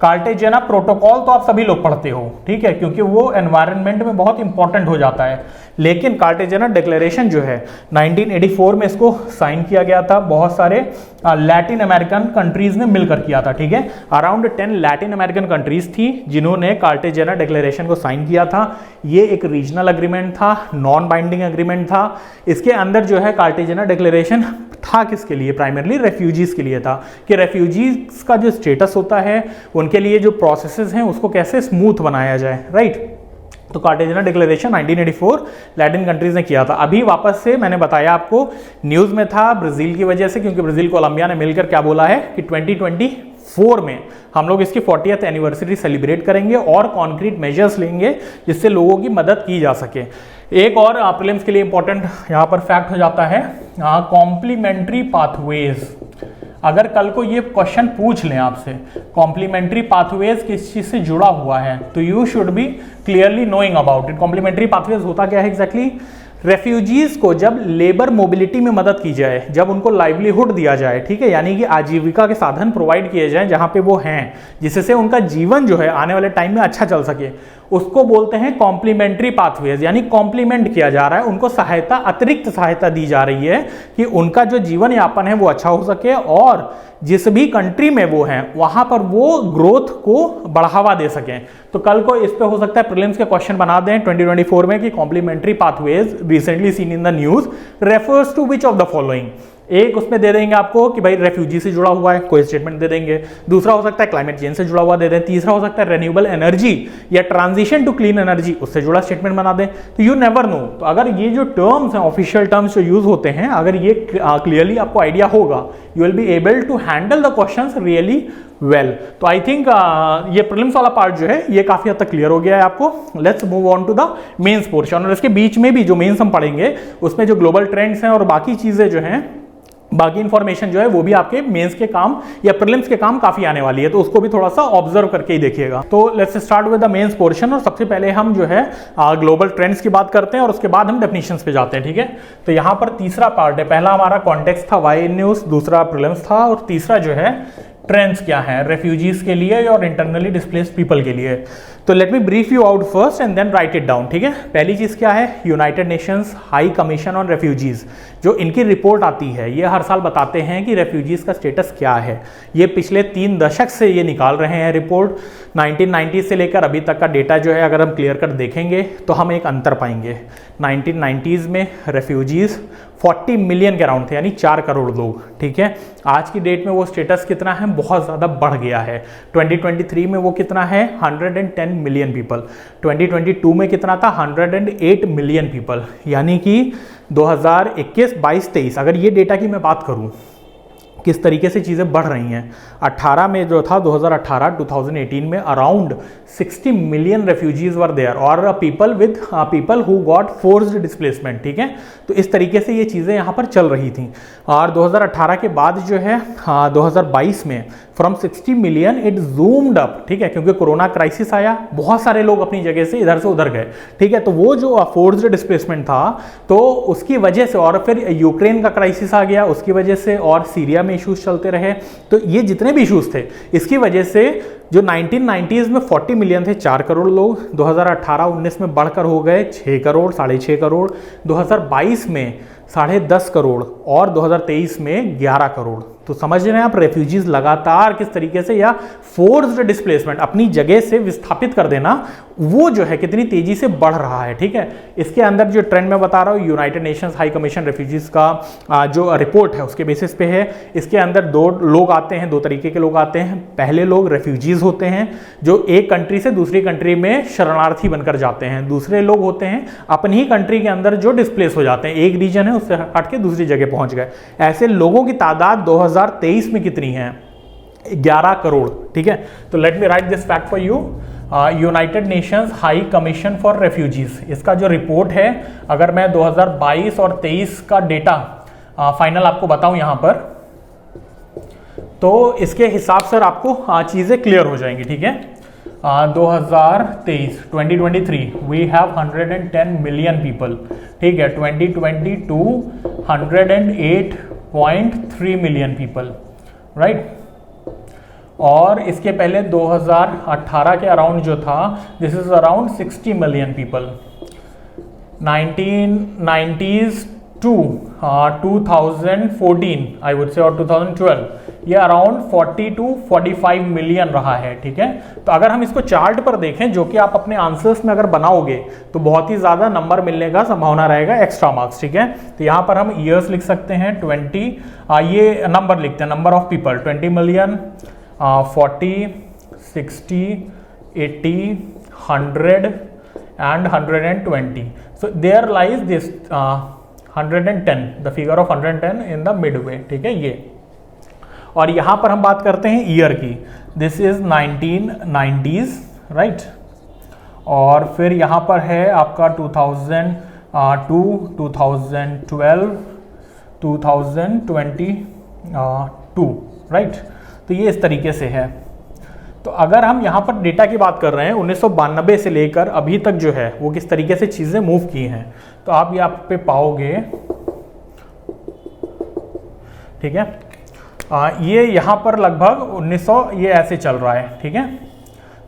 कार्टेजेना प्रोटोकॉल तो आप सभी लोग पढ़ते हो, ठीक है, क्योंकि वो एनवायरनमेंट में बहुत इंपॉर्टेंट हो जाता है। लेकिन कार्टेजेना डिक्लेरेशन जो है 1984 में इसको साइन किया गया था, बहुत सारे लैटिन अमेरिकन कंट्रीज ने मिलकर किया था, ठीक है। अराउंड 10 लैटिन अमेरिकन कंट्रीज थी जिन्होंने कार्टेजेना डिक्लेरेशन को साइन किया था। ये एक रीजनल अग्रीमेंट था, नॉन बाइंडिंग अग्रीमेंट था। इसके अंदर जो है कार्टेजेना डिक्लेरेशन था किसके लिए? प्राइमरली रेफ्यूजीज के लिए था, कि रेफ्यूजीज का जो स्टेटस होता है, उनके लिए जो प्रोसेसेस हैं उसको कैसे स्मूथ बनाया जाए, राइट। तो कार्टेजेना डिक्लेरेशन 1984 लैटिन कंट्रीज ने किया था। अभी वापस से मैंने बताया आपको, न्यूज में था ब्राजील की वजह से, क्योंकि ब्राजील कोलंबिया ने मिलकर क्या बोला है कि 2024 में हम लोग इसकी 40th एनिवर्सरी सेलिब्रेट करेंगे और कॉन्क्रीट मेजर्स लेंगे जिससे लोगों की मदद की जा सके। एक और प्रीलिम्स के लिए इंपॉर्टेंट यहाँ पर फैक्ट हो जाता है, कॉम्प्लीमेंट्री पाथवेज। अगर कल को ये क्वेश्चन पूछ लें आपसे, कॉम्प्लीमेंट्री पाथवेज किस चीज से जुड़ा हुआ है, तो you should be clearly knowing about it. Complementary pathways होता क्या है एग्जैक्टली? रेफ्यूजीज को जब लेबर मोबिलिटी में मदद की जाए, जब उनको लाइवलीहुड दिया जाए, ठीक है, यानी कि आजीविका के साधन प्रोवाइड किए जाएं जहां पे वो हैं, जिससे उनका जीवन जो है आने वाले टाइम में अच्छा चल सके, उसको बोलते हैं कॉम्प्लीमेंट्री पाथवेज। यानी कॉम्प्लीमेंट किया जा रहा है, उनको सहायता, अतिरिक्त सहायता दी जा रही है कि उनका जो जीवन यापन है वो अच्छा हो सके, और जिस भी कंट्री में वो हैं वहां पर वो ग्रोथ को बढ़ावा दे सकें। तो कल को इस पे हो सकता है प्रीलिम्स के क्वेश्चन बना दें 2024 में कि complementary pathways recently seen in the news refers to which of the following. एक उसमें दे देंगे आपको कि भाई रेफ्यूजी से जुड़ा हुआ है, कोई स्टेटमेंट दे देंगे। दूसरा हो सकता है क्लाइमेट चेंज से जुड़ा हुआ दे दें। तीसरा हो सकता है रेन्यूएबल एनर्जी या ट्रांजिशन टू क्लीन एनर्जी, उससे जुड़ा स्टेटमेंट बना दें। तो यू नेवर नो। तो अगर ये जो टर्म्स हैं, ऑफिशियल टर्म्स जो यूज होते हैं, अगर ये क्लियरली आपको आइडिया होगा, you will be able to handle the questions really well. तो आई थिंक ये प्रीलिम्स वाला पार्ट जो है ये काफी हद तक क्लियर हो गया है आपको। Let's move on to the mains portion. और इसके बीच में भी जो मेंस हम पढ़ेंगे उसमें जो ग्लोबल ट्रेंड्स हैं और बाकी चीजें जो हैं, बाकी इंफॉर्मेशन जो है वो भी आपके मेंस के काम या प्रीलिम्स के काम काफी आने वाली है, तो उसको भी थोड़ा सा ऑब्जर्व करके ही देखिएगा। तो let's start with the mains portion. और सबसे पहले हम जो है ग्लोबल ट्रेंड्स की बात करते हैं और उसके बाद हम डेफिनेशंस पे जाते हैं, ठीक है। तो यहाँ पर तीसरा पार्ट है, पहला हमारा कॉन्टेक्स्ट था वाई न्यूज, दूसरा प्रीलिम्स था, और तीसरा जो है ट्रेंड्स क्या है रेफ्यूजीज के लिए और इंटरनली डिस्प्लेस्ड पीपल के लिए। तो let me brief you out first and then write it down, ठीक है। पहली चीज क्या है? United Nations high commission on refugees, जो इनकी रिपोर्ट आती है, ये हर साल बताते हैं कि रेफ्यूजीज का स्टेटस क्या है। ये पिछले 3 दशक से ये निकाल रहे हैं रिपोर्ट। 1990 से लेकर अभी तक का डेटा जो है अगर हम क्लियर कर देखेंगे तो हम एक अंतर पाएंगे। 1990s में रेफ्यूजीज 40 मिलियन के अराउंड थे, यानी 4 करोड़ लोग, ठीक है। आज की डेट में वो स्टेटस कितना है? बहुत ज़्यादा बढ़ गया है। 2023 में वो कितना है? 110 मिलियन पीपल। 2022 में कितना था? 108 मिलियन पीपल। यानी कि 2021, 22, 23 अगर ये डेटा की मैं बात करूं किस तरीके से चीज़ें बढ़ रही हैं। 18 में जो था 2018 में around 60 million refugees were there और people who got forced displacement, ठीक है। तो इस तरीके से ये चीज़ें यहाँ पर चल रही थी। और 2018 के बाद जो है 2022 में from 60 million it zoomed up, ठीक है, क्योंकि कोरोना क्राइसिस आया, बहुत सारे लोग अपनी जगह से इधर से उधर गए, ठीक है। तो वो जो फोर्स्ड डिस्प्लेसमेंट था तो उसकी वजह से, और फिर यूक्रेन का क्राइसिस आ गया उसकी वजह से, और सीरिया में इश्यूज चलते रहे। तो ये जितने भी इश्यूज थे इसकी वजह से जो 1990s में 40 मिलियन थे, 4 करोड़ लोग, 2018-19 में बढ़कर हो गए 6 करोड़, 6.5 करोड़, 2022 में 10.5 करोड़ और 2023 में 11 करोड़। तो समझ रहे हैं आप, रेफ्यूजीज लगातार किस तरीके से, या फोर्स्ड डिस्प्लेसमेंट, अपनी जगह से विस्थापित कर देना, वो जो है कितनी तेजी से बढ़ रहा है। ठीक है, इसके अंदर जो ट्रेंड मैं बता रहा हूँ United Nations high commission refugees का जो रिपोर्ट है उसके बेसिस पे है। इसके अंदर दो लोग आते हैं, दो तरीके के लोग आते हैं। पहले लोग रेफ्यूजीज होते हैं जो एक कंट्री से दूसरी कंट्री में शरणार्थी बनकर जाते हैं। दूसरे लोग होते हैं अपनी ही कंट्री के अंदर जो डिस्प्लेस हो जाते हैं, एक रीजन है उससे हट के दूसरी जगह पहुंच गए। ऐसे लोगों की तादाद 2023 में कितनी है? 11 करोड़। ठीक है, तो let me right this fact for you. United Nations high commission for refugees, इसका जो रिपोर्ट है, अगर मैं 2022 और 23 का डेटा फाइनल आपको बताऊं यहां पर, तो इसके हिसाब से आपको चीजें क्लियर हो जाएंगी। ठीक है, 2023 2023 वी हैव 110 मिलियन पीपल। ठीक है, 2022 108.3 मिलियन पीपल, राइट। और इसके पहले 2018 के अराउंड जो था, this is around 60 million people. 1990s to 2014 I would say, और 2012 ये अराउंड 40 to 45 मिलियन रहा है। ठीक है, तो अगर हम इसको चार्ट पर देखें, जो कि आप अपने आंसर्स में अगर बनाओगे तो बहुत ही ज्यादा नंबर मिलने का संभावना रहेगा, एक्स्ट्रा मार्क्स। ठीक है, तो यहां पर हम ईयर्स लिख सकते हैं 20, ये नंबर लिखते हैं, number of people 20 million, 40, 60, 80, 100 and 120. So there lies this 110, the figure of 110 in the midway. ठीक है, ये। और यहां पर हम बात करते हैं ईयर की, दिस इज 1990s, राइट। और फिर यहां पर है आपका 2002, 2012, 2022, राइट। तो ये इस तरीके से है। तो अगर हम यहाँ पर डेटा की बात कर रहे हैं 1992 से लेकर अभी तक जो है वो किस तरीके से चीज़ें मूव की हैं, तो आप यहाँ पे पाओगे। ठीक है, ये यहाँ पर लगभग 1900 ये ऐसे चल रहा है। ठीक है,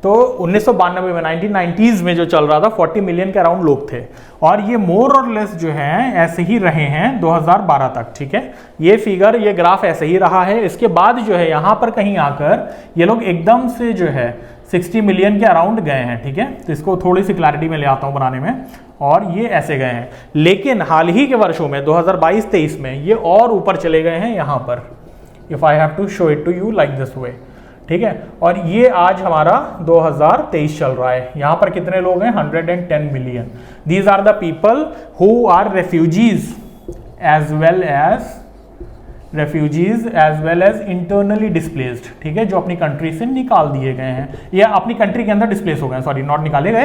तो 1992 में 1990s में जो चल रहा था 40 मिलियन के अराउंड लोग थे, और ये मोर और लेस जो है ऐसे ही रहे हैं 2012 तक। ठीक है, ये फिगर, ये ग्राफ ऐसे ही रहा है। इसके बाद जो है यहाँ पर कहीं आकर ये लोग एकदम से जो है 60 मिलियन के अराउंड गए हैं। ठीक है, तो इसको थोड़ी सी क्लैरिटी में ले आता हूँ बनाने में, और ये ऐसे गए हैं। लेकिन हाल ही के वर्षों में 2022-23 में ये और ऊपर चले गए हैं यहाँ पर, if I have to show it to you like this way. ठीक है, और ये आज हमारा 2023 चल रहा है। यहां पर कितने लोग हैं? 110 million. These are the people who are refugees as well as internally displaced. ठीक है, जो अपनी कंट्री से निकाल दिए गए हैं या अपनी कंट्री के अंदर डिस्प्लेस हो गए, सॉरी नॉट निकाले गए।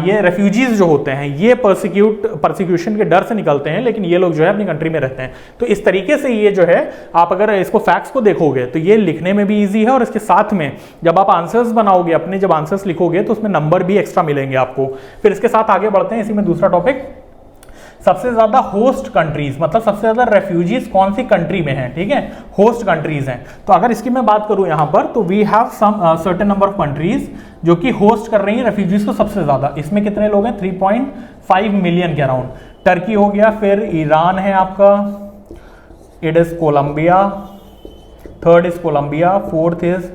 ये रेफ्यूजीज जो होते हैं ये परसिक्यूशन के डर से निकलते हैं, लेकिन ये लोग जो है अपनी कंट्री में रहते हैं। तो इस तरीके से ये जो है, आप अगर इसको फैक्ट्स को देखोगे तो ये लिखने में भी ईजी है, और इसके साथ में जब आप आंसर्स बनाओगे, अपने जब आंसर्स लिखोगे तो उसमें नंबर भी एक्स्ट्रा मिलेंगे आपको। फिर इसके साथ आगे बढ़ते हैं। इसी में दूसरा टॉपिक, सबसे ज्यादा होस्ट कंट्रीज, मतलब सबसे ज्यादा रेफ्यूजीज कौन सी कंट्री में है। ठीक है, होस्ट कंट्रीज हैं। तो अगर इसकी मैं बात करूं यहां पर, तो we have some certain number of countries जो कि होस्ट कर रही हैं रेफ्यूजीज को सबसे ज्यादा। इसमें कितने लोग हैं? 3.5 मिलियन के अराउंड। टर्की हो गया, फिर ईरान है आपका, it is Colombia, third is Colombia, fourth is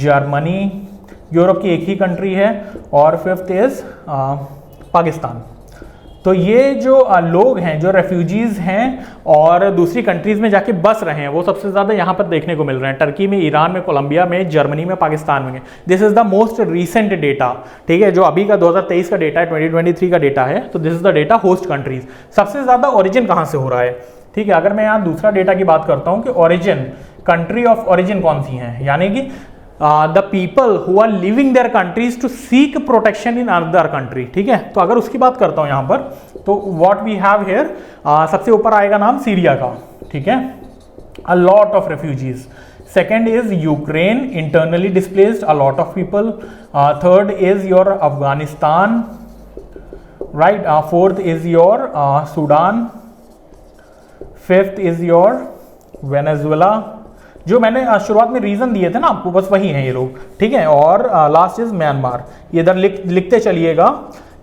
Germany, Europe की एक ही कंट्री है, और फिफ्थ इज पाकिस्तान। तो ये जो लोग हैं, जो रेफ्यूजीज हैं और दूसरी कंट्रीज में जाके बस रहे हैं, वो सबसे ज्यादा यहाँ पर देखने को मिल रहे हैं। टर्की में, ईरान में, कोलंबिया में, जर्मनी में, पाकिस्तान में। This is the most recent data. ठीक है, जो अभी का 2023 का डेटा है, 2023 का डेटा है। तो this is the data host countries. सबसे ज्यादा ओरिजिन कहाँ से हो रहा है? ठीक है, अगर मैं यहाँ दूसरा डेटा की बात करता हूँ कि ओरिजिन, कंट्री ऑफ ओरिजिन कौन सी है, यानी कि the people who are living their countries to seek protection in another country. ठीक है, तो अगर उसकी बात करता हूं यहां पर, तो व्हाट वी हैव हियर, सबसे ऊपर आएगा नाम सीरिया का। ठीक है, a lot of refugees. Second is Ukraine, internally displaced, a lot of people. Third is your Afghanistan, right. Fourth is your Sudan, fifth is your Venezuela. जो मैंने शुरुआत में रीजन दिए थे ना आपको, बस वही हैं ये लोग। ठीक है, और लास्ट इज म्यांमार। ये इधर लिखते चलिएगा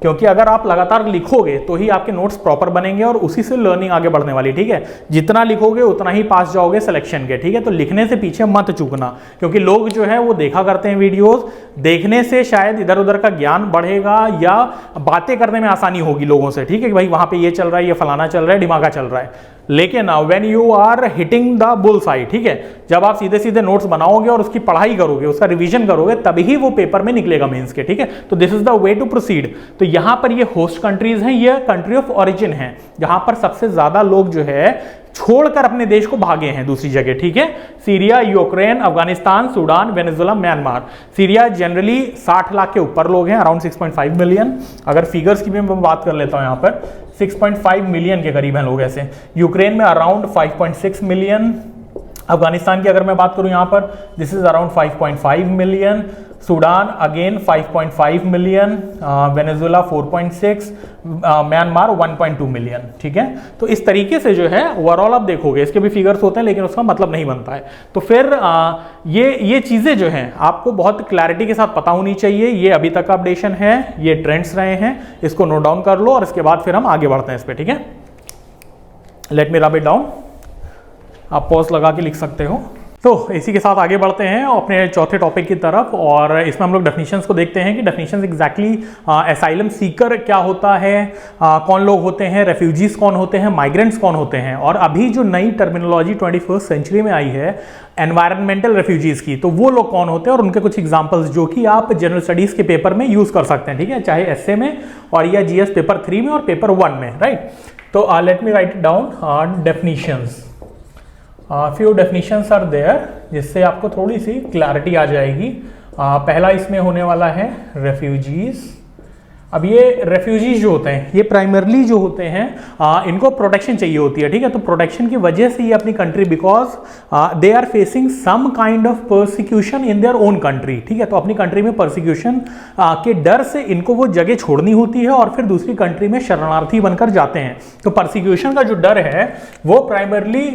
क्योंकि अगर आप लगातार लिखोगे तो ही आपके नोट्स प्रॉपर बनेंगे और उसी से लर्निंग आगे बढ़ने वाली, ठीक है। जितना लिखोगे उतना ही पास जाओगे सिलेक्शन के, ठीक है। तो लिखने से पीछे मत चूकना, क्योंकि लोग जो है वो देखा करते हैं वीडियोस, देखने से शायद इधर उधर का ज्ञान बढ़ेगा या बातें करने में आसानी होगी लोगों से, ठीक है, कि भाई वहां पे ये चल रहा है, ये फलाना चल रहा है, दिमागा चल रहा है। लेकिन when you are hitting the bull's eye, ठीक है, जब आप सीधे सीधे नोट्स बनाओगे और उसकी पढ़ाई करोगे, उसका रिवीजन करोगे, तभी वो पेपर में निकलेगा मेंस के, ठीक है। तो this is the way to proceed. तो यहां पर ये होस्ट कंट्रीज हैं, ये कंट्री ऑफ ओरिजिन है, जहां पर सबसे ज्यादा लोग जो है छोड़कर अपने देश को भागे हैं दूसरी जगह, ठीक है। Syria, Ukraine, Afghanistan, Sudan, Venezuela, Myanmar. Syria generally 60 lakh के ऊपर लोग हैं, अराउंड 6.5 मिलियन। अगर फिगर्स की भी मैं बात कर लेता हूं, यहां पर 6.5 मिलियन के करीब हैं लोग ऐसे। यूक्रेन में अराउंड 5.6 मिलियन। अफगानिस्तान की अगर मैं बात करूं यहां पर, this is around 5.5 million. Sudan again 5.5 million, Venezuela 4.6, Myanmar 1.2 million, ठीक है। तो इस तरीके से जो है ओवरऑल आप देखोगे, इसके भी फिगर्स होते हैं लेकिन उसका मतलब नहीं बनता है। तो फिर ये चीजें जो हैं आपको बहुत क्लैरिटी के साथ पता होनी चाहिए। ये अभी तक का अपडेशन है, ये ट्रेंड्स रहे हैं, इसको नोट डाउन कर लो और इसके बाद फिर हम आगे बढ़ते हैं इस पर, ठीक है। Let me rub it down, आप पॉज लगा के लिख सकते हो। तो इसी के साथ आगे बढ़ते हैं अपने चौथे टॉपिक की तरफ, और इसमें हम लोग डेफिनेशंस को देखते हैं कि डेफिनेशंस एग्जैक्टली एसाइलम सीकर क्या होता है, कौन लोग होते हैं, रेफ्यूजीज कौन होते हैं, माइग्रेंट्स कौन होते हैं। और अभी जो नई टर्मिनोलॉजी 21st सेंचुरी में आई है एनवायरमेंटल रेफ्यूजीज की, तो वो लोग कौन होते हैं और उनके कुछ एग्जांपल्स जो कि आप जनरल स्टडीज के पेपर में यूज कर सकते हैं, ठीक है, चाहे एसए में और या जीएस पेपर 3 में और पेपर 1 में, राइट। तो let me write it down, definitions, few definitions are there, जिससे आपको थोड़ी सी क्लैरिटी आ जाएगी। पहला इसमें होने वाला है रेफ्यूजीज। अब ये रेफ्यूजीज जो होते हैं, ये प्राइमरली जो होते हैं इनको प्रोटेक्शन चाहिए होती है, ठीक है। तो प्रोटेक्शन की वजह से ये अपनी country, because they are facing some kind of persecution in their own country, ठीक है। तो अपनी कंट्री में परसिक्यूशन के डर से इनको वो जगह छोड़नी होती है और फिर दूसरी कंट्री में शरणार्थी बनकर जाते हैं। तो परसिक्यूशन का जो डर है वो प्राइमरली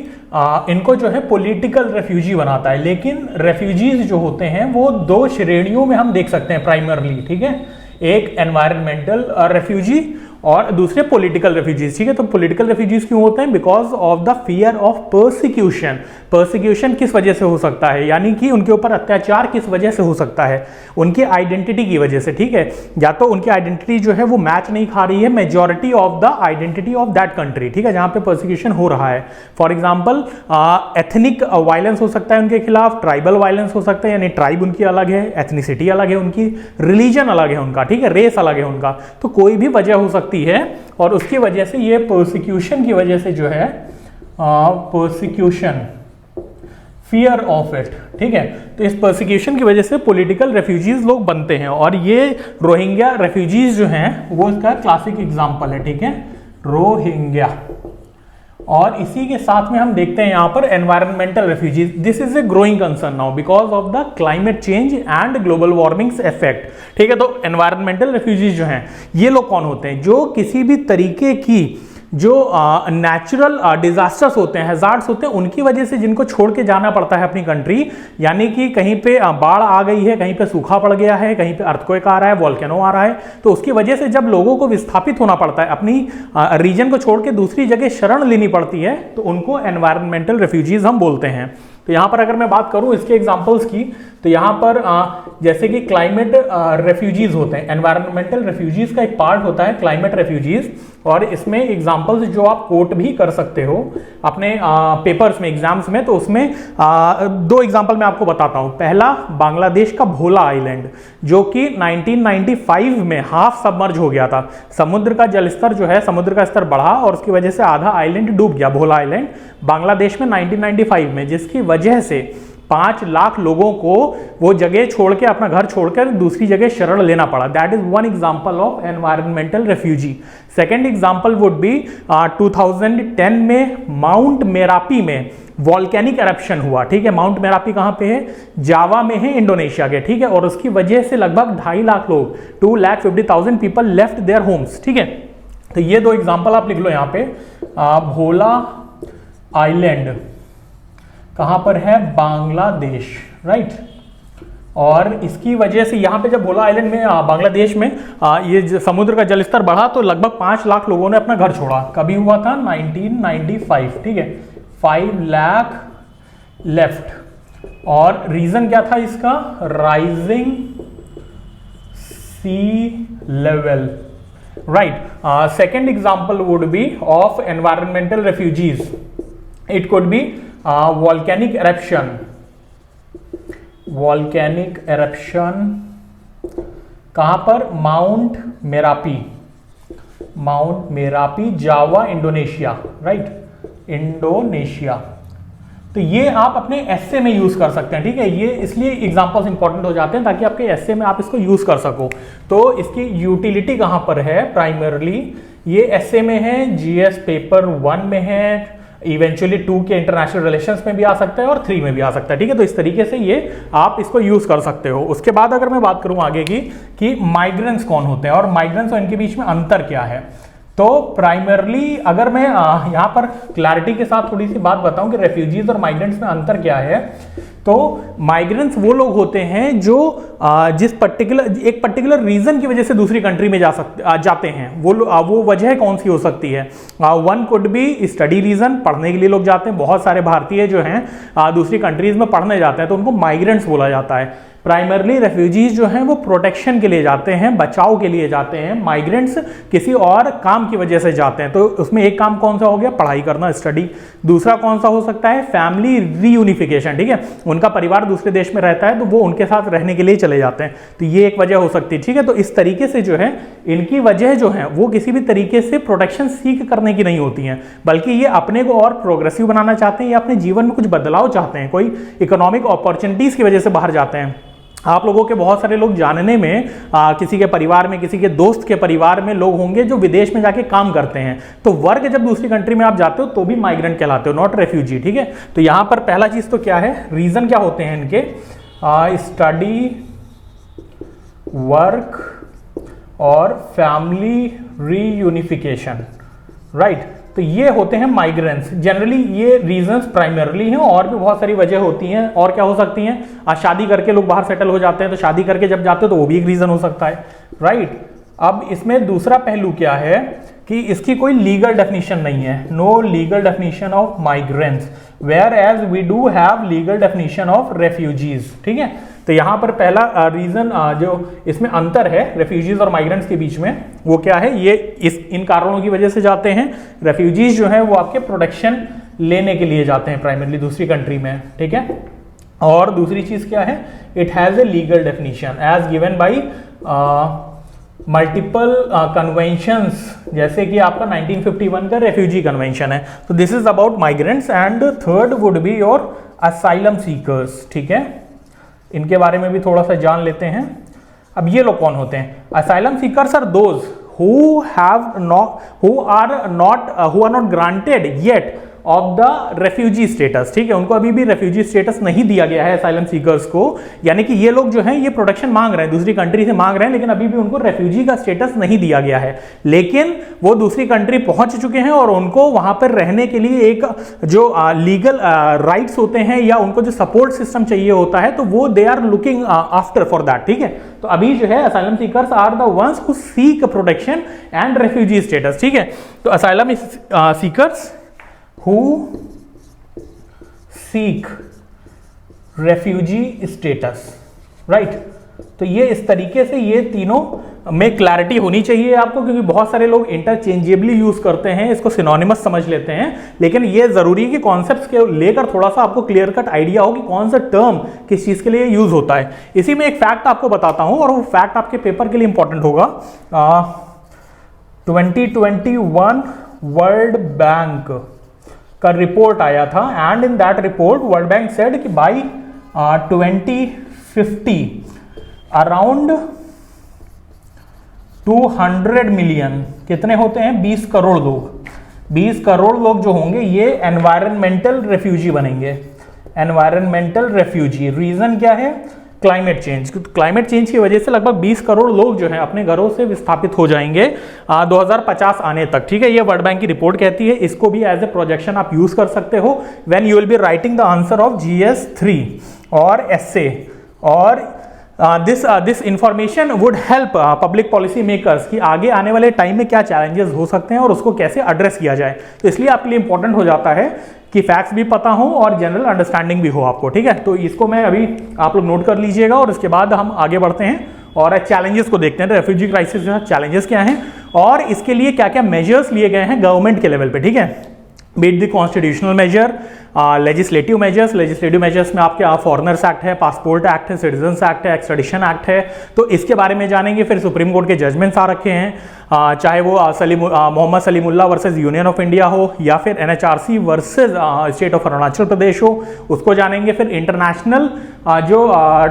इनको जो है पॉलिटिकल रेफ्यूजी बनाता है। लेकिन रेफ्यूजीज जो होते हैं वो दो श्रेणियों में हम देख सकते हैं प्राइमरली, ठीक है। एक एनवायरमेंटल रेफ्यूजी और दूसरे पॉलिटिकल रेफ्यूजीज, ठीक है। तो पॉलिटिकल रेफ्यूजीज क्यों होते हैं? Because of the fear of persecution. Persecution किस वजह से हो सकता है, यानी कि उनके ऊपर अत्याचार किस वजह से हो सकता है? उनकी आइडेंटिटी की वजह से, ठीक है। या तो उनकी आइडेंटिटी जो है वो मैच नहीं खा रही है majority of the identity of that country, ठीक है, जहां पे परसिक्यूशन हो रहा है। फॉर एग्जाम्पल एथनिक वायलेंस हो सकता है उनके खिलाफ, ट्राइबल वायलेंस हो सकता है, यानी ट्राइब उनकी अलग है, एथनिसिटी अलग है उनकी, रिलीजन अलग है उनका, ठीक है, रेस अलग है उनका। तो कोई भी वजह हो सकती है और उसकी वजह से ये परसिक्यूशन की वजह से जो है परसिक्यूशन, फियर ऑफ इट, ठीक है। तो इस परसिक्यूशन की वजह से पॉलिटिकल रेफ्यूजीज लोग बनते हैं और ये रोहिंग्या रेफ्यूजीज जो हैं वो इसका क्लासिक एग्जांपल है, ठीक है, रोहिंग्या। और इसी के साथ में हम देखते हैं यहां पर environmental refugees. This is a growing concern now because of the climate change and global warming effect, ठीक है। तो एनवायरमेंटल रेफ्यूजीज जो हैं ये लोग कौन होते हैं? जो किसी भी तरीके की जो नेचुरल डिजास्टर्स होते हैं, हैजार्ड्स होते हैं, उनकी वजह से जिनको छोड़ के जाना पड़ता है अपनी कंट्री, यानी कि कहीं पे बाढ़ आ गई है, कहीं पे सूखा पड़ गया है, कहीं पे अर्थक्वेक आ रहा है, वोल्केनो आ रहा है, तो उसकी वजह से जब लोगों को विस्थापित होना पड़ता है, अपनी रीजन को छोड़ के दूसरी जगह शरण लेनी पड़ती है, तो उनको एनवायरमेंटल रेफ्यूजीज हम बोलते हैं। तो यहां पर अगर मैं बात करूं इसके एग्जांपल्स की, तो यहां पर जैसे कि क्लाइमेट रेफ्यूजीज होते हैं, एनवायरमेंटल रेफ्यूजीज का एक पार्ट होता है क्लाइमेट रेफ्यूजीज, और इसमें एग्जांपल्स जो आप कोट भी कर सकते हो अपने पेपर्स में, एग्जाम्स में, तो उसमें दो एग्जांपल मैं आपको बताता हूं। पहला बांग्लादेश का भोला आइलैंड, जो कि 1995 में हाफ सबमर्ज हो गया था। समुद्र का जलस्तर जो है, समुद्र का स्तर बढ़ा और उसकी वजह से आधा आइलैंड डूब गया, भोला आइलैंड, बांग्लादेश में 1995 में, जिसकी वजह से 5 लाख लोगों को वो जगह छोड़ के, अपना घर छोड़कर दूसरी जगह शरण लेना पड़ा। That is one example of environmental refugee. Second example would be 2010 में माउंट मेरापी में वॉल्केनिक एरप्शन हुआ, ठीक है। माउंट मेरापी कहां पे है? जावा में है, इंडोनेशिया के, ठीक है। और उसकी वजह से लगभग 2.5 लाख लोग, 2,50,000 पीपल लेफ्ट देयर होम्स, ठीक है। तो ये दो एग्जांपल आप लिख लो यहां पे। भोला आइलैंड कहां पर है? बांग्लादेश, राइट। और इसकी वजह से यहाँ पे जब भोला आइलैंड में बांग्लादेश में ये समुद्र का जल स्तर बढ़ा तो लगभग 5 लाख लोगों ने अपना घर छोड़ा। कभी हुआ था 1995, ठीक है, 5 लाख लेफ्ट। और रीजन क्या था इसका? Rising sea level, right. Second example would be of environmental refugees, it could be volcanic eruption. Volcanic eruption कहां पर? माउंट मेरापी, जावा, इंडोनेशिया, राइट, इंडोनेशिया। तो ये आप अपने एस्से में यूज कर सकते हैं, ठीक है। ये इसलिए एग्जांपल्स इंपॉर्टेंट हो जाते हैं ताकि आपके एस्से में आप इसको यूज कर सको। तो इसकी यूटिलिटी कहां पर है? प्राइमरली ये एस्से में है, जीएस पेपर 1 में है, इवेंचुअली 2 के इंटरनेशनल रिलेशंस में भी आ सकता है और 3 में भी आ सकता है, ठीक है। तो इस तरीके से ये आप इसको यूज कर सकते हो। उसके बाद अगर मैं बात करूं आगे की कि माइग्रेंट्स कौन होते हैं और माइग्रेंट्स और इनके बीच में अंतर क्या है, तो प्राइमरली अगर मैं यहाँ पर क्लैरिटी के साथ थोड़ी सी बात बताऊं कि रेफ्यूजीज और माइग्रेंट्स में अंतर क्या है, तो माइग्रेंट्स वो लोग होते हैं जो एक पर्टिकुलर रीजन की वजह से दूसरी कंट्री में जाते हैं। वो वजह कौन सी हो सकती है? One could be study reason, पढ़ने के लिए लोग जाते हैं। बहुत सारे भारतीय जो हैं दूसरी कंट्रीज में पढ़ने जाते हैं तो उनको माइग्रेंट्स बोला जाता है। प्राइमरली रेफ्यूजीज जो हैं वो प्रोटेक्शन के लिए जाते हैं, बचाव के लिए जाते हैं। माइग्रेंट्स किसी और काम की वजह से जाते हैं। तो उसमें एक काम कौन सा हो गया? पढ़ाई करना, स्टडी। दूसरा कौन सा हो सकता है? फैमिली रीयूनिफिकेशन, ठीक है। उनका परिवार दूसरे देश में रहता है तो वो उनके साथ रहने के लिए चले जाते हैं, तो ये एक वजह हो सकती है, ठीक है। तो इस तरीके से जो है इनकी वजह जो है वो किसी भी तरीके से प्रोटेक्शन सीख करने की नहीं होती है, बल्कि ये अपने को और प्रोग्रेसिव बनाना चाहते हैं या अपने जीवन में कुछ बदलाव चाहते हैं, कोई इकोनॉमिक अपॉर्चुनिटीज की वजह से बाहर जाते हैं। आप लोगों के बहुत सारे लोग जानने में किसी के परिवार में, किसी के दोस्त के परिवार में लोग होंगे जो विदेश में जाके काम करते हैं, तो वर्ग जब दूसरी कंट्री में आप जाते हो तो भी माइग्रेंट कहलाते हो, नॉट रेफ्यूजी, ठीक है। तो यहां पर पहला चीज तो क्या है, रीजन क्या होते हैं इनके? स्टडी, वर्क और फैमिली रीयूनिफिकेशन, राइट। तो ये होते हैं माइग्रेंट्स। जनरली ये रीजंस प्राइमरली हैं, और भी बहुत सारी वजह होती हैं। और क्या हो सकती हैं? आज शादी करके लोग बाहर सेटल हो जाते हैं, तो शादी करके जब जाते हो तो वो भी एक रीजन हो सकता है, राइट। अब इसमें दूसरा पहलू क्या है कि इसकी कोई लीगल डेफिनेशन नहीं है, no legal definition of migrants, whereas we do have legal definition of refugees, ठीक है। तो यहां पर पहला रीजन जो इसमें अंतर है रेफ्यूजीज और माइग्रेंट्स के बीच में, वो क्या है? ये इन कारणों की वजह से जाते हैं। रेफ्यूजीज जो है वो आपके प्रोटेक्शन लेने के लिए जाते हैं प्राइमरली दूसरी कंट्री में, ठीक है। और दूसरी चीज क्या है? It has a legal definition as given by multiple conventions, जैसे कि आपका 1951 का रेफ्यूजी कन्वेंशन है। तो this is about migrants. And third would be your asylum seekers, ठीक है। इनके बारे में भी थोड़ा सा जान लेते हैं। अब ये लोग कौन होते हैं? Asylum seekers are those who are not granted yet of the refugee status, ठीक है। उनको अभी भी रेफ्यूजी स्टेटस नहीं दिया गया है असाइलम सीकर्स को, यानी कि ये लोग जो हैं ये प्रोटेक्शन मांग रहे हैं, दूसरी कंट्री से मांग रहे हैं, लेकिन अभी भी उनको रेफ्यूजी का स्टेटस नहीं दिया गया है। लेकिन वो दूसरी कंट्री पहुंच चुके हैं और उनको वहां पर रहने के लिए एक जो लीगल राइट्स होते हैं या उनको जो सपोर्ट सिस्टम चाहिए होता है, तो वो they are looking after for that, ठीक है। तो अभी जो है asylum seekers are the ones who seek protection and refugee status, ठीक है। तो asylum seekers who seek refugee status, right? तो ये इस तरीके से ये तीनों में क्लैरिटी होनी चाहिए आपको, क्योंकि बहुत सारे लोग इंटरचेंजेबली यूज करते हैं, इसको सिनोनिमस समझ लेते हैं, लेकिन ये जरूरी है कि कॉन्सेप्ट्स के लेकर थोड़ा सा आपको क्लियर कट आइडिया हो कि कौन सा टर्म किस चीज के लिए यूज होता है। इसी में एक फैक्ट आपको बताता हूं, और वो फैक्ट आपके पेपर के लिए इंपॉर्टेंट होगा। 2021 वर्ल्ड बैंक का रिपोर्ट आया था, and in that report world bank said कि बाई 2050 अराउंड 200 मिलियन, कितने होते हैं? 20 करोड़ लोग। 20 करोड़ लोग जो होंगे ये एनवायरमेंटल रेफ्यूजी बनेंगे। एनवायरमेंटल रेफ्यूजी, रीजन क्या है? Climate change. क्लाइमेट चेंज की वजह से लगभग 20 करोड़ लोग जो हैं अपने घरों से विस्थापित हो जाएंगे 2050 आने तक, ठीक है। ये वर्ल्ड बैंक की रिपोर्ट कहती है। इसको भी एज ए प्रोजेक्शन आप यूज कर सकते हो when you will be writing the answer of GS 3 और एस्से। और this information would help public policy makers कि आगे आने वाले टाइम में क्या चैलेंजेस हो सकते हैं और उसको कैसे एड्रेस किया जाए। तो इसलिए आपके लिए इंपॉर्टेंट हो जाता है कि फैक्ट्स भी पता हो और जनरल अंडरस्टैंडिंग भी हो आपको, ठीक है। तो इसको मैं अभी आप लोग नोट कर लीजिएगा और इसके बाद हम आगे बढ़ते हैं और चैलेंजेस को देखते हैं। रेफ्यूजी क्राइसिस के साथ चैलेंजेस क्या हैं और इसके लिए क्या क्या मेजर्स लिए गए हैं गवर्नमेंट के लेवल पे, ठीक है। बीट the constitutional measure, legislative measures में आपके फॉरेनर्स एक्ट है, पासपोर्ट एक्ट है, सिटीजन्स एक्ट है, एक्सट्रेडिशन एक्ट है, तो इसके बारे में जानेंगे। फिर सुप्रीम कोर्ट के जजमेंट्स आ रखे हैं, चाहे वो Mohammad Salimullah versus union of India हो या फिर NHRC versus state of Arunachal Pradesh हो, उसको जानेंगे। फिर इंटरनेशनल जो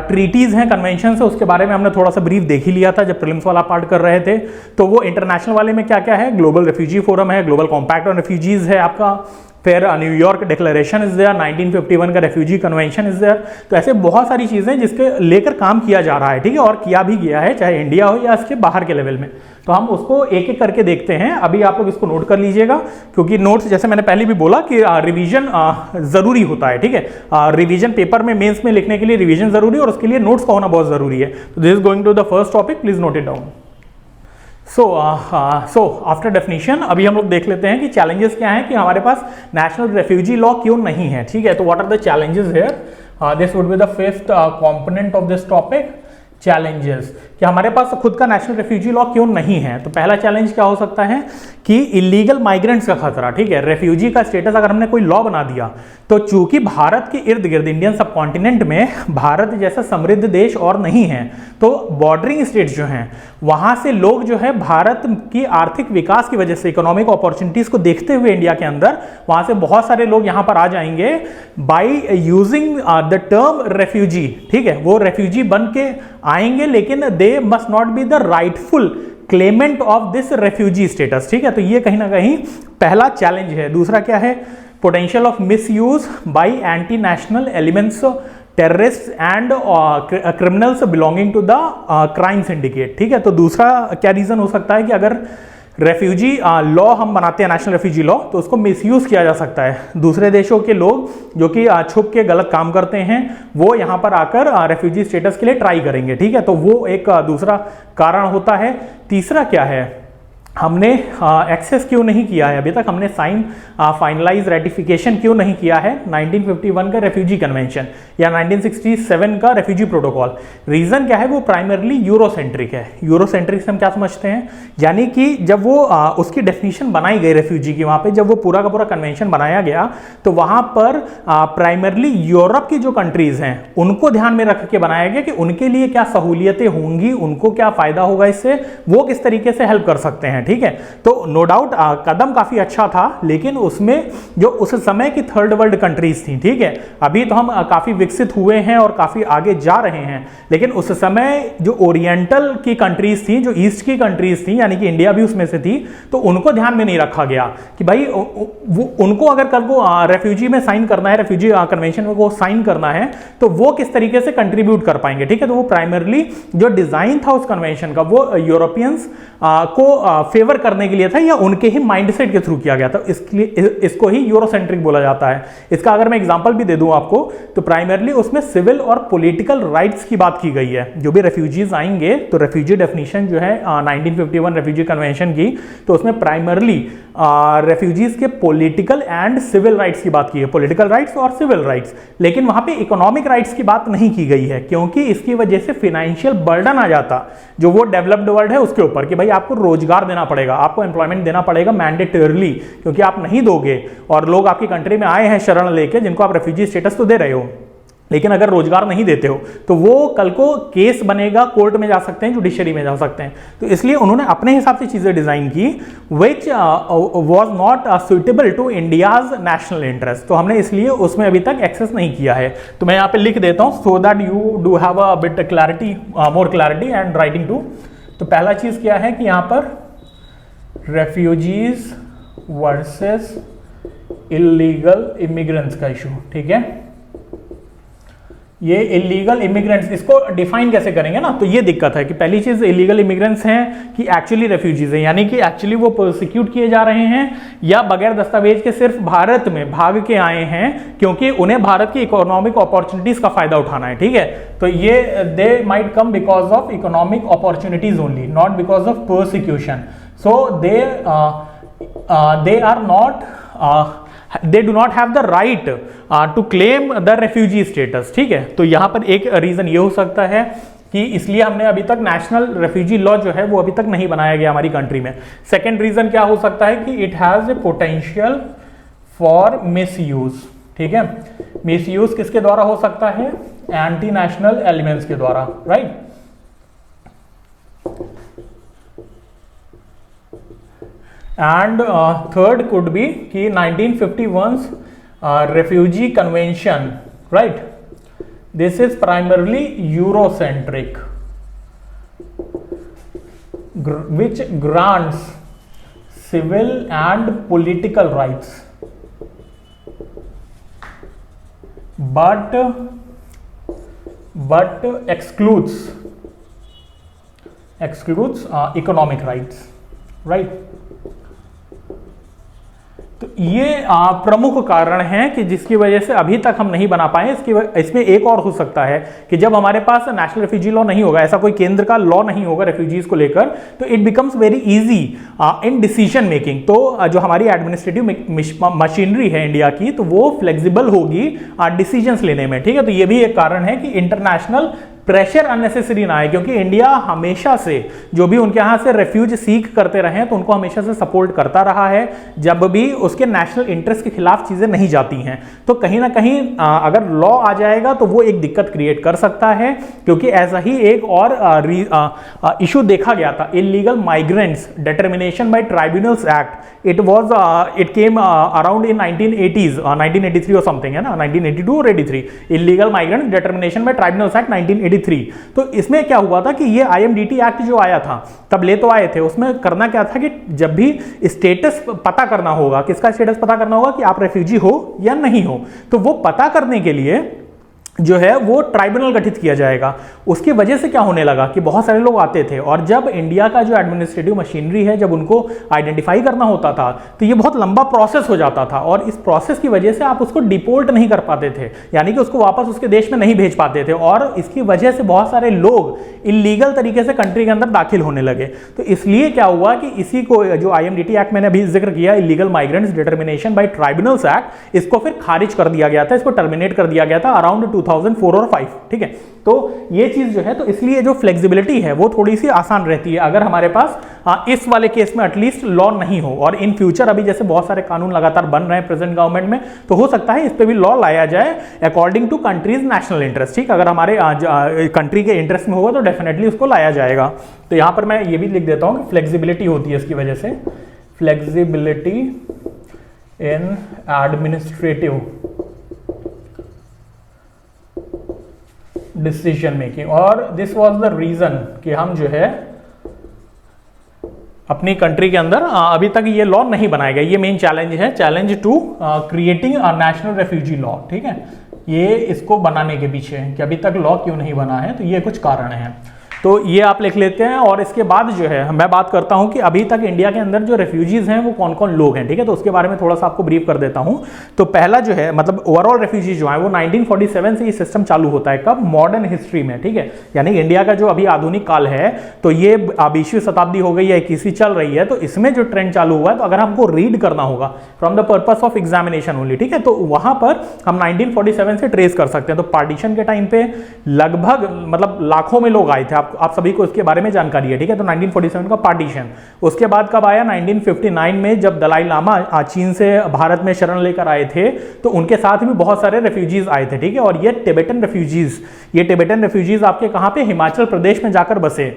ट्रीटीज हैं, कन्वेंशन है, उसके बारे में हमने थोड़ा सा ब्रीफ देख ही लिया था जब प्रीलिम्स वाला पार्ट कर रहे थे। तो वो इंटरनेशनल वाले में क्या क्या है, ग्लोबल रेफ्यूजी फोरम है, ग्लोबल कॉम्पैक्ट ऑन रेफ्यूजीज है आपका, फिर न्यूयॉर्क डिक्लेरेशन इज देयर, 1951 का रेफ्यूजी कन्वेंशन इज देयर। तो ऐसे बहुत सारी चीजें जिसके लेकर काम किया जा रहा है, ठीक है, और किया भी गया है, चाहे इंडिया हो या इसके बाहर के लेवल में। तो हम उसको एक एक करके देखते हैं। अभी आप लोग इसको नोट कर लीजिएगा क्योंकि नोट्स, जैसे मैंने पहले भी बोला कि रिवीजन जरूरी होता है, ठीक है। रिवीजन पेपर में, मेंस में लिखने के लिए रिवीजन जरूरी है और उसके लिए नोट्स का होना बहुत जरूरी है। तो this is going to the first topic, please note it down. So after definition अभी हम लोग देख लेते हैं कि चैलेंजेस क्या हैं, कि हमारे पास नेशनल रेफ्यूजी लॉ क्यों नहीं है, ठीक है। तो what are the challenges here, this would be the fifth component of this topic, challenges, कि हमारे पास खुद का नेशनल रेफ्यूजी लॉ क्यों नहीं है। तो पहला चैलेंज क्या हो सकता है कि इलीगल माइग्रेंट्स का खतरा, ठीक है। रेफ्यूजी का स्टेटस अगर हमने कोई लॉ बना दिया तो चूंकि भारत के इर्द गिर्द, इंडियन सब कॉन्टिनेंट में भारत जैसा समृद्ध देश और नहीं है, तो बॉर्डरिंग स्टेट्स जो हैं वहां से लोग जो है भारत की आर्थिक विकास की वजह से, इकोनॉमिक अपॉर्चुनिटीज को देखते हुए इंडिया के अंदर वहां से बहुत सारे लोग यहां पर आ जाएंगे by using the term refugee, ठीक है। वो रेफ्यूजी बन के आएंगे लेकिन they must not be the rightful Clement of this refugee status, ठीक है। तो ये कहीं ना कहीं पहला चैलेंज है। दूसरा क्या है, potential of misuse by anti national elements, terrorist and criminals belonging to the crime syndicate, ठीक है। तो दूसरा क्या रीजन हो सकता है कि अगर रेफ्यूजी लॉ हम बनाते हैं, नेशनल रेफ्यूजी लॉ, तो उसको मिसयूज किया जा सकता है। दूसरे देशों के लोग जो कि छुप के गलत काम करते हैं वो यहाँ पर आकर रेफ्यूजी स्टेटस के लिए ट्राई करेंगे, ठीक है। तो वो एक दूसरा कारण होता है। तीसरा क्या है, हमने एक्सेस क्यों नहीं किया है अभी तक, हमने साइन फाइनलाइज रेटिफिकेशन क्यों नहीं किया है 1951 का रेफ्यूजी कन्वेंशन या 1967 का रेफ्यूजी प्रोटोकॉल। रीजन क्या है, वो प्राइमरली यूरोसेंट्रिक है। यूरोसेंट्रिक से हम क्या समझते हैं, यानी कि जब वो उसकी डेफिनेशन बनाई गई रेफ्यूजी की, वहां पे जब वो पूरा का पूरा कन्वेंशन बनाया गया तो वहां पर प्राइमरली यूरोप की जो कंट्रीज हैं उनको ध्यान में रख के बनाया गया कि उनके लिए क्या सहूलियतें होंगी, उनको क्या फायदा होगा इससे, वो किस तरीके से हेल्प कर सकते हैं, ठीक है। तो नो डाउट कदम काफी अच्छा था, लेकिन उसमें जो उस समय की थर्ड वर्ल्ड कंट्रीज थी, ठीक है। अभी तो हम काफी विकसित हुए हैं और काफी आगे जा रहे हैं, लेकिन उस समय जो ओरिएंटल की कंट्रीज थी, जो ईस्ट की कंट्रीज थी, यानी कि इंडिया भी उसमें से थी, तो उनको ध्यान में नहीं रखा गया कि भाई वो उनको अगर कल को रेफ्यूजी में साइन करना है, रेफ्यूजी कन्वेंशन में वो साइन करना है, तो वो किस तरीके से कंट्रीब्यूट कर पाएंगे, ठीक है। तो वो प्राइमरली जो डिजाइन था उस कन्वेंशन का वो यूरोपियंस को फेवर करने के लिए था या उनके ही माइंडसेट के थ्रू किया गया था, इसलिए इसको ही यूरोसेंट्रिक बोला जाता है। इसका अगर मैं एग्जांपल भी दे दूं आपको, तो प्राइमरली उसमें सिविल और पॉलिटिकल राइट्स की बात की गई है। जो भी रेफ्यूजीज आएंगे, तो रेफ्यूजी डेफिनेशन जो है 1951 रेफ्यूजी कन्वेंशन की, तो उसमें प्राइमरली रेफ्यूजीज के पॉलिटिकल एंड सिविल राइट्स की बात की है, पॉलिटिकल राइट्स और सिविल राइट्स, लेकिन वहां पे इकोनॉमिक राइट्स की बात नहीं की गई है, क्योंकि इसकी वजह से फाइनेंशियल बर्डन आ जाता जो वो डेवलप्ड वर्ल्ड है उसके ऊपर, कि भाई आपको रोजगार देना पड़ेगा, आपको एम्प्लॉयमेंट देना पड़ेगा मैंडेटरली, क्योंकि आप नहीं दोगे और लोग आपकी कंट्री में आए हैं शरण लेके, जिनको आप रेफ्यूजी स्टेटस तो दे रहे हो, लेकिन अगर रोजगार नहीं देते हो तो वो कल को केस बनेगा, कोर्ट में जा सकते हैं, जुडिशरी में जा सकते हैं। तो इसलिए उन्होंने अपने हिसाब से चीजें डिजाइन की which was not suitable to India's national interest. तो हमने इसलिए उसमें अभी तक एक्सेस नहीं किया है। तो मैं यहाँ पे लिख देता हूँ so that you do have a bit clarity, more clarity and writing too. तो पहला चीज क्या है कि यहाँ पर रेफ्यूजीज वर्सेस इलीगल इमिग्रेंट्स का इशू, ठीक है। ये इलीगल इमिग्रेंट्स, इसको डिफाइन कैसे करेंगे ना, तो ये दिक्कत है कि पहली चीज इलीगल इमिग्रेंट्स हैं कि एक्चुअली रेफ्यूजीज हैं, यानी कि एक्चुअली वो प्रोसिक्यूट किए जा रहे हैं या बगैर दस्तावेज के सिर्फ भारत में भाग के आए हैं क्योंकि उन्हें भारत की इकोनॉमिक अपॉर्चुनिटीज का फायदा उठाना है, ठीक है। तो ये they might come because of economic opportunities only, not because of prosecution. So they are not they do not have the right to claim the refugee status, ठीक है। तो यहां पर एक रीजन ये हो सकता है कि इसलिए हमने अभी तक नेशनल रेफ्यूजी लॉ जो है वो अभी तक नहीं बनाया गया हमारी कंट्री में। सेकेंड रीजन क्या हो सकता है कि it has A potential for misuse, ठीक है। मिसयूज किसके द्वारा हो सकता है, एंटी नेशनल एलिमेंट्स के द्वारा, right. And third could be कि 1951 refugee convention, right? This is primarily Eurocentric, which grants civil and political rights, but excludes economic rights, right? तो ये प्रमुख कारण है कि जिसकी वजह से अभी तक हम नहीं बना पाए। इसमें एक और हो सकता है कि जब हमारे पास नेशनल रेफ्यूजी लॉ नहीं होगा, ऐसा कोई केंद्र का लॉ नहीं होगा रेफ्यूजीज को लेकर, तो it becomes very easy in decision making. तो जो हमारी एडमिनिस्ट्रेटिव मशीनरी है इंडिया की, तो वो फ्लेक्सिबल होगी डिसीजंस लेने में, ठीक है। तो ये भी एक कारण है कि इंटरनेशनल प्रेशर अननेसेसरी ना आए, क्योंकि इंडिया हमेशा से जो भी उनके यहां से रेफ्यूज सीख करते रहे हैं तो उनको हमेशा से सपोर्ट करता रहा है जब भी उसके नेशनल इंटरेस्ट के खिलाफ चीजें नहीं जाती हैं। तो कहीं ना कहीं अगर लॉ आ जाएगा तो वो एक दिक्कत क्रिएट कर सकता है, क्योंकि ऐसा ही एक और इशू देखा गया था, illegal migrants determination by tribunals act. It came around in 1980s, 1983 और समथिंग, है ना, 1982 और 83, illegal migrant determination by tribunals act 1983। तो इसमें क्या हुआ था कि ये आईएमडीटी एक्ट जो आया था तब ले तो आए थे, उसमें करना क्या था कि जब भी स्टेटस पता करना होगा, किसका स्टेटस पता करना होगा कि आप रेफ्यूजी हो या नहीं हो, तो वो पता करने के लिए जो है वो ट्राइब्यूनल गठित किया जाएगा। उसकी वजह से क्या होने लगा कि बहुत सारे लोग आते थे और जब इंडिया का जो एडमिनिस्ट्रेटिव मशीनरी है, जब उनको आइडेंटिफाई करना होता था तो ये बहुत लंबा प्रोसेस हो जाता था, और इस प्रोसेस की वजह से आप उसको डिपोर्ट नहीं कर पाते थे, यानी कि उसको वापस उसके देश में नहीं भेज पाते थे, और इसकी वजह से बहुत सारे लोग इलीगल तरीके से कंट्री के अंदर दाखिल होने लगे। तो इसलिए क्या हुआ कि इसी को जो आईएमडीटी एक्ट मैंने अभी जिक्र किया, illegal migrants determination by tribunals act, इसको फिर खारिज कर दिया गया था, इसको टर्मिनेट कर दिया गया था अराउंड 2004 और 5, ठीक है। तो ये चीज जो है, तो इसलिए जो फ्लेक्सिबिलिटी है वो थोड़ी सी आसान रहती है अगर हमारे पास इस वाले केस में एटलीस्ट लॉ नहीं हो। और इन फ्यूचर अभी जैसे बहुत सारे कानून लगातार बन रहे हैं प्रेजेंट गवर्नमेंट में, तो हो सकता है इस पे भी लॉ लाया जाए according to country's national interest, ठीक। अगर हमारे कंट्री के इंटरेस्ट में होगा तो डेफिनेटली उसको लाया जाएगा। तो यहां पर मैं ये भी लिख देता हूं कि फ्लेक्सिबिलिटी होती है इसकी वजह से, फ्लेक्सिबिलिटी इन एडमिनिस्ट्रेटिव डिसीजन मेकिंग। और दिस वाज द रीजन कि हम जो है अपनी कंट्री के अंदर अभी तक ये लॉ नहीं बनाया गया। ये मेन चैलेंज है, challenge to creating a national refugee law, ठीक है। ये इसको बनाने के पीछे कि अभी तक लॉ क्यों नहीं बना है, तो ये कुछ कारण हैं। तो ये आप लिख लेते हैं। और इसके बाद जो है मैं बात करता हूं कि अभी तक इंडिया के अंदर जो रेफ्यूजीज हैं वो कौन कौन लोग हैं, ठीक है। तो उसके बारे में थोड़ा सा आपको ब्रीफ कर देता हूं। तो पहला जो है मतलब ओवरऑल रेफ्यूजीज जो है वो 1947 से ये सिस्टम चालू होता है। कब? मॉडर्न हिस्ट्री में, ठीक है। यानी इंडिया का जो अभी आधुनिक काल है, तो ये 20वीं शताब्दी हो गई या 21वीं चल रही है, तो इसमें जो ट्रेंड चालू हुआ है, तो अगर हमको रीड करना होगा from the purpose of examination only, ठीक है, तो वहां पर हम 1947 से ट्रेस कर सकते हैं। तो पार्टीशन के टाइम पे लगभग मतलब लाखों में लोग आए थे, आप सभी को इसके बारे में जानकारी है, ठीक है। तो 1947 का पार्टीशन। उसके बाद कब आया? 1959 में, जब दलाई लामा चीन से भारत में शरण लेकर आए थे, तो उनके साथ भी बहुत सारे रेफ्यूजीज आए थे, ठीक है। और ये टिबेटन रेफ्यूजीज आपके कहां पे? हिमाचल प्रदेश में जाकर बसे।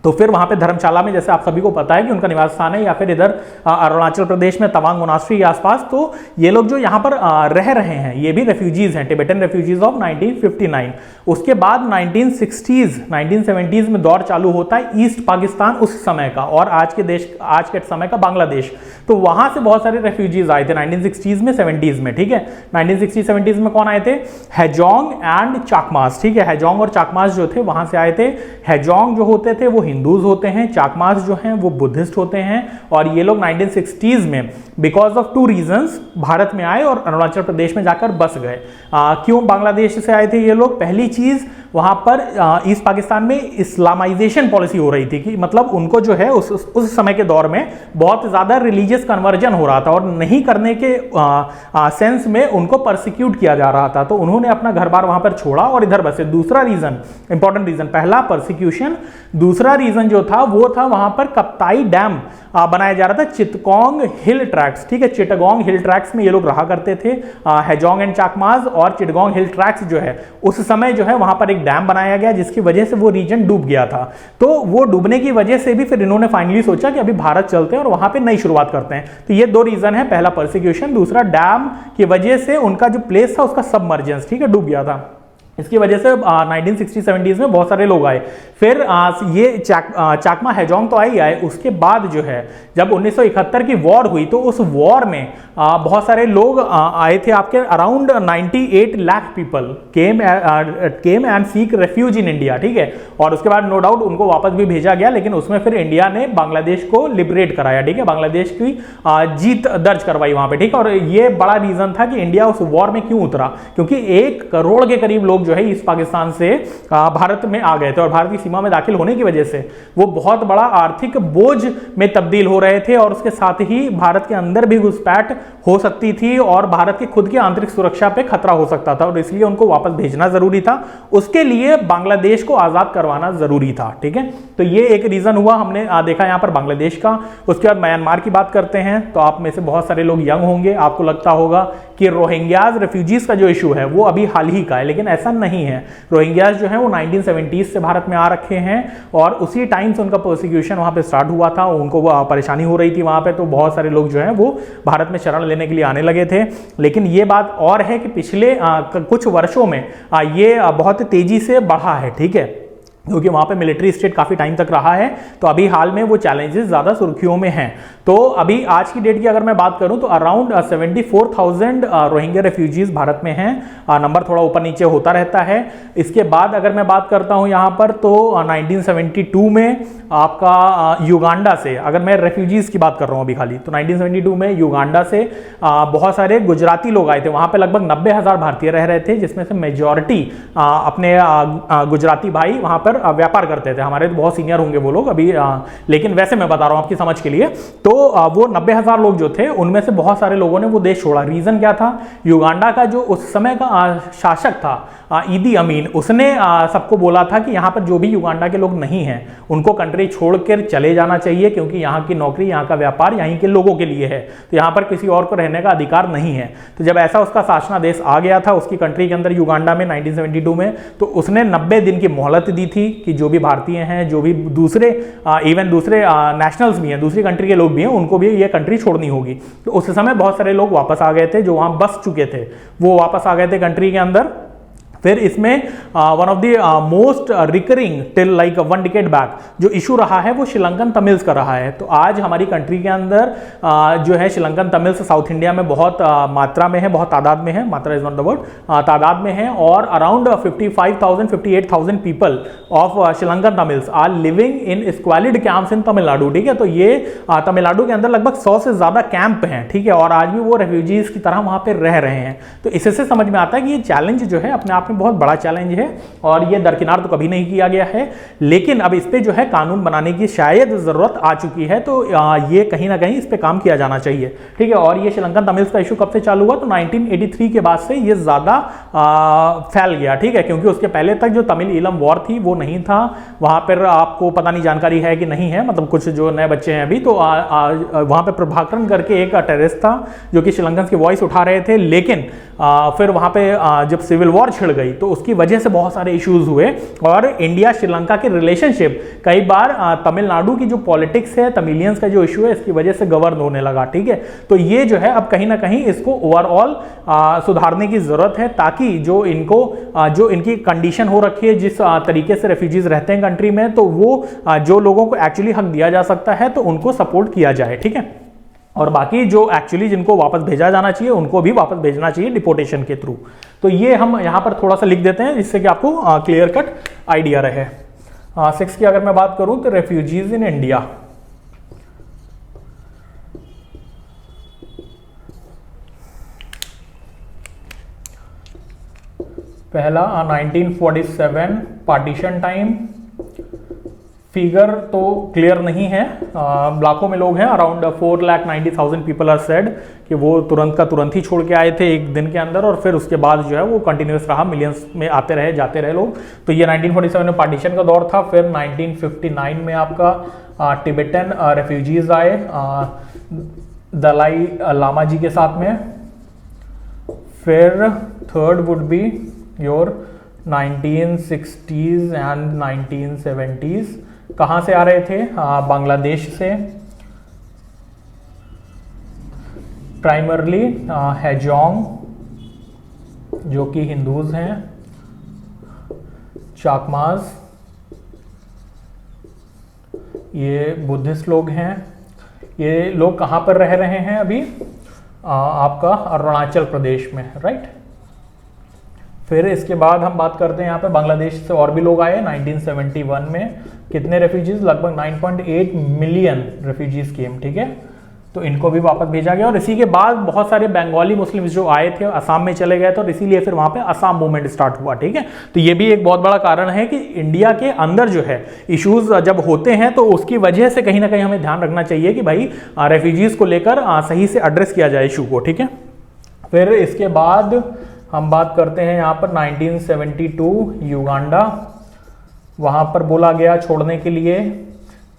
तो फिर वहां पे धर्मशाला में, जैसे आप सभी को पता है कि उनका निवास स्थान है, या फिर इधर अरुणाचल प्रदेश में तवांग मोनास्ट्री के आसपास, तो ये लोग जो यहाँ पर रह रहे हैं ये भी रेफ्यूजीज हैं, टिबेटन रेफ्यूजीज ऑफ 1959। उसके बाद 1970s में दौर चालू होता है ईस्ट पाकिस्तान उस समय का और आज के समय का बांग्लादेश। तो वहां से बहुत सारे रेफ्यूजीज आए थे 1960s में 70s में, ठीक है। 1960-70s में कौन आए थे? हैजोंग एंड चाकमास, ठीक है। हैजोंग और चाकमास जो थे वहां से आए थे। हैजोंग जो होते थे वो हिंदूज होते हैं, चाकमास जो हैं वो बुद्धिस्ट होते हैं, और ये लोग 1960s में बिकॉज ऑफ 2 रीजंस भारत में आए और अरुणाचल प्रदेश में जाकर बस गए। क्यों बांग्लादेश से आए थे ये लोग? पहली चीज, वहां पर ईस्ट पाकिस्तान में इस्लामाइजेशन पॉलिसी हो रही थी कि मतलब उनको जो है उस समय के दौर में बहुत ज्यादा रिलीजियस कन्वर्जन हो रहा था और नहीं करने के सेंस में उनको परसिक्यूट किया जा रहा था, तो उन्होंने अपना घर बार वहां पर छोड़ा और इधर बसे। दूसरा रीजन, इंपॉर्टेंट रीजन, पहला परसिक्यूशन, दूसरा रीजन जो था वो था वहां पर कप्ताई डैम बनाया जा रहा था, चिटगोंग हिल ट्रैक्स, ठीक है। चिटगोंग हिल ट्रैक्स में ये लोग रहा करते थे, हैजोंग एंड चाकमास, और चिटगोंग हिल ट्रैक्स जो है उस समय जो है वहां पर एक डैम बनाया गया जिसकी वजह से वो रीजन डूब गया था। तो वो डूबने की वजह से भी फिर इन्होंने फाइनली सोचा कि अभी भारत चलते हैं और वहां पे नई शुरुआत करते हैं। तो ये 2 रीजन है, पहला परसिक्यूशन, दूसरा डैम की वजह से उनका जो प्लेस था उसका सबमर्जेंस, ठीक है, डूब गया था। इसकी वजह से 1960-70s में बहुत सारे लोग आए। फिर ये चाकमा हैजोंग तो आए, उसके बाद जो है जब 1971 की वॉर हुई तो उस वॉर में बहुत सारे लोग आए थे, आपके around 98 lakh people came and seek refuge in India, ठीक है। और उसके बाद नो डाउट उनको वापस भी भेजा गया, लेकिन उसमें फिर इंडिया ने बांग्लादेश को लिबरेट कराया, ठीक है, बांग्लादेश की जीत दर्ज करवाई वहां पे, ठीक है। और ये बड़ा रीजन था कि इंडिया उस वॉर में क्यों उतरा, क्योंकि 1 करोड़ के करीब लोग जो है ईस्ट पाकिस्तान से भारत में आ गए थे और भारत की सीमा में दाखिल होने की वजह से वो बहुत बड़ा आर्थिक बोझ में तब्दील हो रहे थे, और उसके साथ ही भारत के अंदर भी घुसपैठ हो सकती थी और भारत की खुद की आंतरिक सुरक्षा पे खतरा हो सकता था, और इसलिए उनको वापस भेजना जरूरी था। उसके लिए बांग्लादेश को आजाद करवाना जरूरी था, ठीक है। तो ये एक रीजन हुआ, हमने देखा यहां पर बांग्लादेश का। उसके बाद म्यांमार की बात करते हैं, तो आप में से बहुत सारे लोग यंग होंगे, आपको लगता होगा कि रोहिंग्याज रेफ्यूजीज का जो इशू है वो अभी हाल ही का है, लेकिन ऐसा नहीं है। रोहिंग्याज जो है वो 1970s से भारत में आ रखे हैं और उसी टाइम से उनका प्रोसिक्यूशन वहां पे स्टार्ट हुआ था, उनको परेशानी हो रही थी वहां पे, तो बहुत सारे लोग जो हैं वो भारत में शरण लेने के लिए आने लगे थे। लेकिन ये बात और है कि पिछले कुछ वर्षों में ये बहुत तेजी से बढ़ा है, ठीक है, क्योंकि वहां पे मिलिट्री स्टेट काफी टाइम तक रहा है, तो अभी हाल में वो चैलेंजेस ज्यादा सुर्खियों में हैं। तो अभी आज की डेट की अगर मैं बात करूं तो अराउंड 74,000 रोहिंग्या रेफ्यूजीज भारत में हैं, नंबर थोड़ा ऊपर नीचे होता रहता है। इसके बाद अगर मैं बात करता हूं यहां पर तो 1972 में आपका युगांडा से, अगर मैं रेफ्यूजीज की बात कर रहा हूं अभी खाली, तो 1972 में युगांडा से बहुत सारे गुजराती लोग आए थे। वहां पे लगभग 90,000 भारतीय रह रहे थे, जिसमें से मेजॉरिटी अपने गुजराती भाई वहां पर व्यापार करते थे। हमारे तो बहुत सीनियर होंगे वो लोग अभी, लेकिन वैसे मैं बता रहा हूं आपकी समझ के लिए। तो वो 90,000 लोग जो थे उनमें से बहुत सारे लोगों ने वो देश छोड़ा। रीजन क्या था? युगांडा का जो उस समय का शासक था ईदी अमीन, उसने सबको बोला था कि यहाँ पर जो भी युगांडा के लोग नहीं हैं उनको कंट्री छोड़कर चले जाना चाहिए, क्योंकि यहाँ की नौकरी, यहाँ का व्यापार यहीं के लोगों के लिए है, तो यहाँ पर किसी और को रहने का अधिकार नहीं है। तो जब ऐसा उसका शासनादेश आ गया था उसकी कंट्री के अंदर, युगांडा में 1972 में, तो उसने 90 दिन की मोहलत दी थी कि जो भी भारतीय हैं, जो भी दूसरे इवन दूसरे नेशनल्स भी हैं, दूसरी कंट्री के लोग भी हैं, उनको भी ये कंट्री छोड़नी होगी। तो उस समय बहुत सारे लोग वापस आ गए थे, जो वहाँ बस चुके थे वो वापस आ गए थे कंट्री के अंदर। फिर इसमें one of the most recurring till like 1 decade back जो इशू रहा है वो श्रीलंकन तमिल्स का रहा है। तो आज हमारी कंट्री के अंदर जो है श्रीलंकन तमिल्स साउथ इंडिया में बहुत मात्रा में है, बहुत तादाद में है, मात्रा इज नॉट द वर्ड, तादाद में है, और around 58,000 people of Sri Lankan Tamils are living in squalid camps in Tamil Nadu, ठीक है। तो ये तमिलनाडु के अंदर लगभग 100 से ज्यादा कैंप हैं, ठीक है, और आज भी वो रेफ्यूजीज की तरह वहां पर रह रहे हैं। तो इससे समझ में आता है कि ये चैलेंज जो है अपने आप बहुत बड़ा चैलेंज है और ये दरकिनार तो कभी नहीं किया गया है, लेकिन अब इस पे जो है कानून बनाने की शायद जरूरत आ चुकी है। तो ये कहीं ना कहीं इस पे काम किया जाना चाहिए, ठीक है। और ये श्रीलंकन तमिल्स का इशू कब से चालू हुआ? तो 1983 के बाद से ये ज्यादा फैल गया, ठीक है, क्योंकि उसके पहले तक जो तमिल ईलम वॉर थी वो नहीं था। वहां पर आपको पता नहीं जानकारी है कि नहीं है, मतलब कुछ जो नए बच्चे हैं अभी, तो वहां पर प्रभाकरन करके एक टेररिस्ट था जो कि श्रीलंकन की वॉइस उठा रहे थे, लेकिन फिर वहां पे जब सिविल वॉर छिड़ गई गई, तो उसकी वजह से बहुत सारे इश्यूज हुए और इंडिया श्रीलंका के रिलेशनशिप कई बार तमिलनाडु की जो पॉलिटिक्स है, तमिलियंस का जो इशू है, इसकी वजह से गवर्न होने लगा। ठीक है, तो ये जो है अब कहीं ना कहीं इसको ओवरऑल सुधारने की जरूरत है, ताकि जो इनकी कंडीशन हो रखी है, जिस तरीके से रेफ्यूजीज रहते हैं कंट्री में, तो वो जो लोगों को एक्चुअली हक दिया जा सकता है तो उनको सपोर्ट किया जाए। ठीक है, और बाकी जो एक्चुअली जिनको वापस भेजा जाना चाहिए उनको भी वापस भेजना चाहिए डिपोर्टेशन के थ्रू। तो ये हम यहां पर थोड़ा सा लिख देते हैं जिससे कि आपको क्लियर कट आइडिया रहे। 6 की अगर मैं बात करूं तो रेफ्यूजीज इन इंडिया, पहला 1947 पार्टीशन टाइम, फिगर तो क्लियर नहीं है, लाखों में लोग हैं, अराउंड 4,90,000 पीपल आर सेड कि वो तुरंत का तुरंत ही छोड़ के आए थे एक दिन के अंदर, और फिर उसके बाद जो है वो कंटिन्यूस रहा, मिलियंस में आते रहे जाते रहे लोग। तो ये 1947 में पार्टीशन का दौर था। फिर 1959 में आपका टिबेटन रेफ्यूजीज आए दलाई लामा जी के साथ में। फिर third would be your 1960s and 1970s, कहाँ से आ रहे थे? बांग्लादेश से, प्राइमरली हैजोंग जो कि हिंदूज हैं, चाकमाज ये बुद्धिस्ट लोग हैं। ये लोग कहाँ पर रह रहे हैं अभी? आपका अरुणाचल प्रदेश में, राइट। फिर इसके बाद हम बात करते हैं यहाँ पे बांग्लादेश से और भी लोग आए 1971 में। कितने रेफ्यूजीज? लगभग 9.8 मिलियन रेफ्यूजीज केम। ठीक है, तो इनको भी वापस भेजा गया। और इसी के बाद बहुत सारे बंगाली मुस्लिम्स जो आए थे असम में चले गए थे, और इसीलिए फिर वहां पे असम मूवमेंट स्टार्ट हुआ। ठीक है, तो ये भी एक बहुत बड़ा कारण है कि इंडिया के अंदर जो है इश्यूज जब होते हैं तो उसकी वजह से कहीं ना कहीं हमें ध्यान रखना चाहिए कि भाई रेफ्यूजीज को लेकर सही से एड्रेस किया जाए इशू को। ठीक है, फिर इसके बाद हम बात करते हैं यहाँ पर 1972 युगांडा, वहाँ पर बोला गया छोड़ने के लिए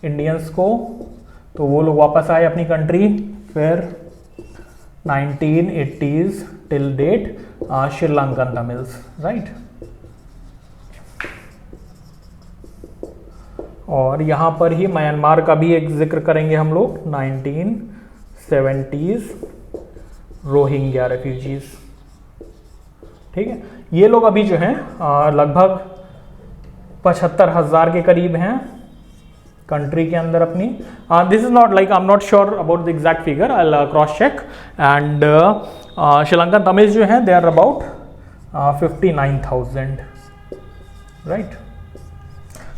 इंडियंस को, तो वो लोग वापस आए अपनी कंट्री। फिर 1980s till date Sri Lankan Tamils, right. और यहाँ पर ही म्यांमार का भी एक जिक्र करेंगे हम लोग, 1970s रोहिंग्या रेफ्यूजीज। ठीक है, ये लोग अभी जो हैं लगभग 75,000 के करीब हैं कंट्री के अंदर अपनी। This is not like, I am not sure about the exact figure, I cross check. And Sri Lankan Tamil जो हैं दे आर अबाउट 59,000, राइट।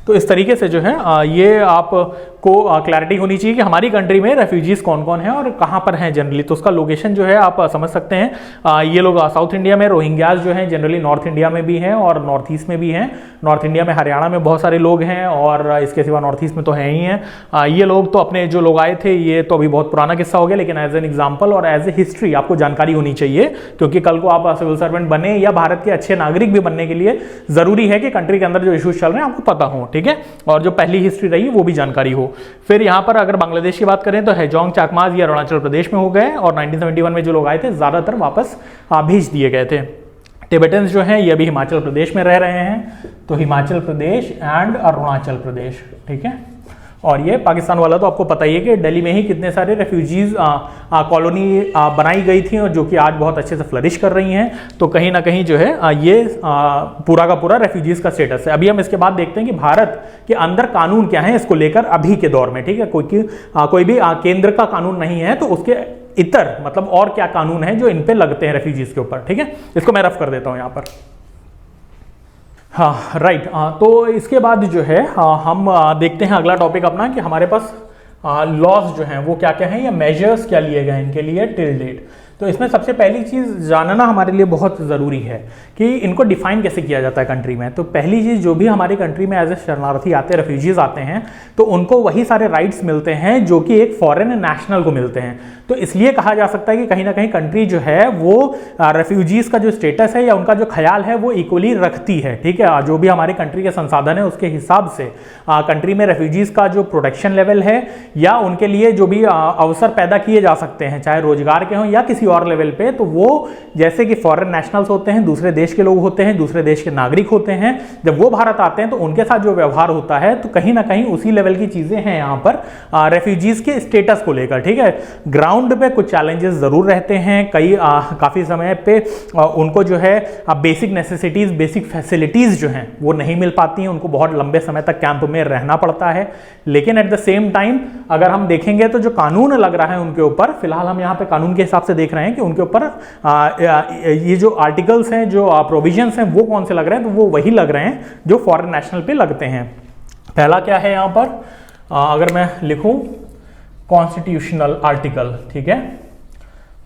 तो इस तरीके से जो है ये आपको क्लैरिटी होनी चाहिए कि हमारी कंट्री में रेफ्यूजीज कौन कौन है और कहाँ पर हैं जनरली। तो उसका लोकेशन जो है आप समझ सकते हैं। ये लोग साउथ इंडिया में, रोहिंग्याज जो हैं जनरली नॉर्थ इंडिया में भी हैं और नॉर्थ ईस्ट में भी हैं। नॉर्थ इंडिया में हरियाणा में बहुत सारे लोग हैं और इसके सिवा नॉर्थ ईस्ट में तो हैं ही हैं। ये लोग तो अपने जो लोग आए थे, ये तो अभी बहुत पुराना किस्सा हो गया, लेकिन एज एन एग्जाम्पल और एज ए हिस्ट्री आपको जानकारी होनी चाहिए, क्योंकि कल को आप सिविल सर्वेंट बने या भारत के अच्छे नागरिक भी बनने के लिए जरूरी है कि कंट्री के अंदर जो इशूज चल रहे हैं आपको पता हो। ठीक है, और जो पहली हिस्ट्री रही वो भी जानकारी हो। फिर यहाँ पर अगर बांग्लादेश की बात करें तो हैजोंग चाकमाज ये अरुणाचल प्रदेश में हो गए, और 1971 में जो लोग आए थे ज्यादातर वापस भेज दिए गए थे। टिबेटन्स जो हैं ये अभी हिमाचल प्रदेश में रह रहे हैं, तो हिमाचल प्रदेश एंड अरुणाचल प्रदेश। ठीक है, और ये पाकिस्तान वाला तो आपको पता ही है कि दिल्ली में ही कितने सारे रेफ्यूजीज कॉलोनी बनाई गई थी और जो कि आज बहुत अच्छे से फ्लरिश कर रही हैं। तो कहीं ना कहीं जो है ये पूरा का पूरा रेफ्यूजीज का स्टेटस है। अभी हम इसके बाद देखते हैं कि भारत के अंदर कानून क्या है इसको लेकर अभी के दौर में। ठीक है, कोई भी केंद्र का कानून नहीं है, तो उसके इतर मतलब और क्या कानून है जो इन पे लगते हैं रेफ्यूजीज के ऊपर। ठीक है, इसको मैं रफ कर देता हूं यहां पर। हाँ, राइट। तो इसके बाद जो है हम देखते हैं अगला टॉपिक अपना कि हमारे पास लॉज जो हैं वो क्या क्या हैं या मेजर्स क्या लिए गए इनके लिए टिल डेट। तो इसमें सबसे पहली चीज़ जानना हमारे लिए बहुत ज़रूरी है कि इनको डिफाइन कैसे किया जाता है कंट्री में। तो पहली चीज़, जो भी हमारी कंट्री में एज ए शरणार्थी आते हैं, रेफ्यूजीज आते हैं, तो उनको वही सारे राइट्स मिलते हैं जो कि एक फॉरेन नेशनल को मिलते हैं। तो इसलिए कहा जा सकता है कि कहीं ना कहीं कंट्री जो है वो रेफ्यूजीज का जो स्टेटस है या उनका जो ख्याल है वो इक्वली रखती है। ठीक है, जो भी हमारी कंट्री के संसाधन है उसके हिसाब से कंट्री में रेफ्यूजीज का जो प्रोटेक्शन लेवल है या उनके लिए जो भी अवसर पैदा किए जा सकते हैं, चाहे रोजगार के हों या किसी किसी और लेवल पे, तो वो जैसे कि फॉरेन नेशनल्स होते हैं, दूसरे देश के लोग होते हैं, दूसरे देश के नागरिक होते हैं, जब वो भारत आते हैं तो उनके साथ जो व्यवहार होता है तो कहीं ना कहीं उसी लेवल की चीजें हैं यहाँ पर रेफ्यूजीज के स्टेटस को लेकर। ठीक है, ग्राउंड पे कुछ चैलेंजेस जरूर रहते हैं, काफी समय पे उनको जो है बेसिक नेसेसिटीज, बेसिक फैसिलिटीज जो हैं वो नहीं मिल पाती हैं, उनको बहुत लंबे समय तक कैंप में रहना पड़ता है। लेकिन एट द सेम टाइम अगर हम देखेंगे तो जो कानून लग रहा है उनके ऊपर, फिलहाल हम यहाँ पे कानून के हिसाब से देख रहे हैं कि उनके ऊपर ये जो आर्टिकल्स हैं, जो प्रोविजंस हैं, वो कौन से लग रहे हैं, तो वो वही लग रहे हैं जो फॉरेन नेशनल पे लगते हैं। पहला क्या है यहाँ पर, अगर मैं लिखूं कॉन्स्टिट्यूशनल आर्टिकल, ठीक है,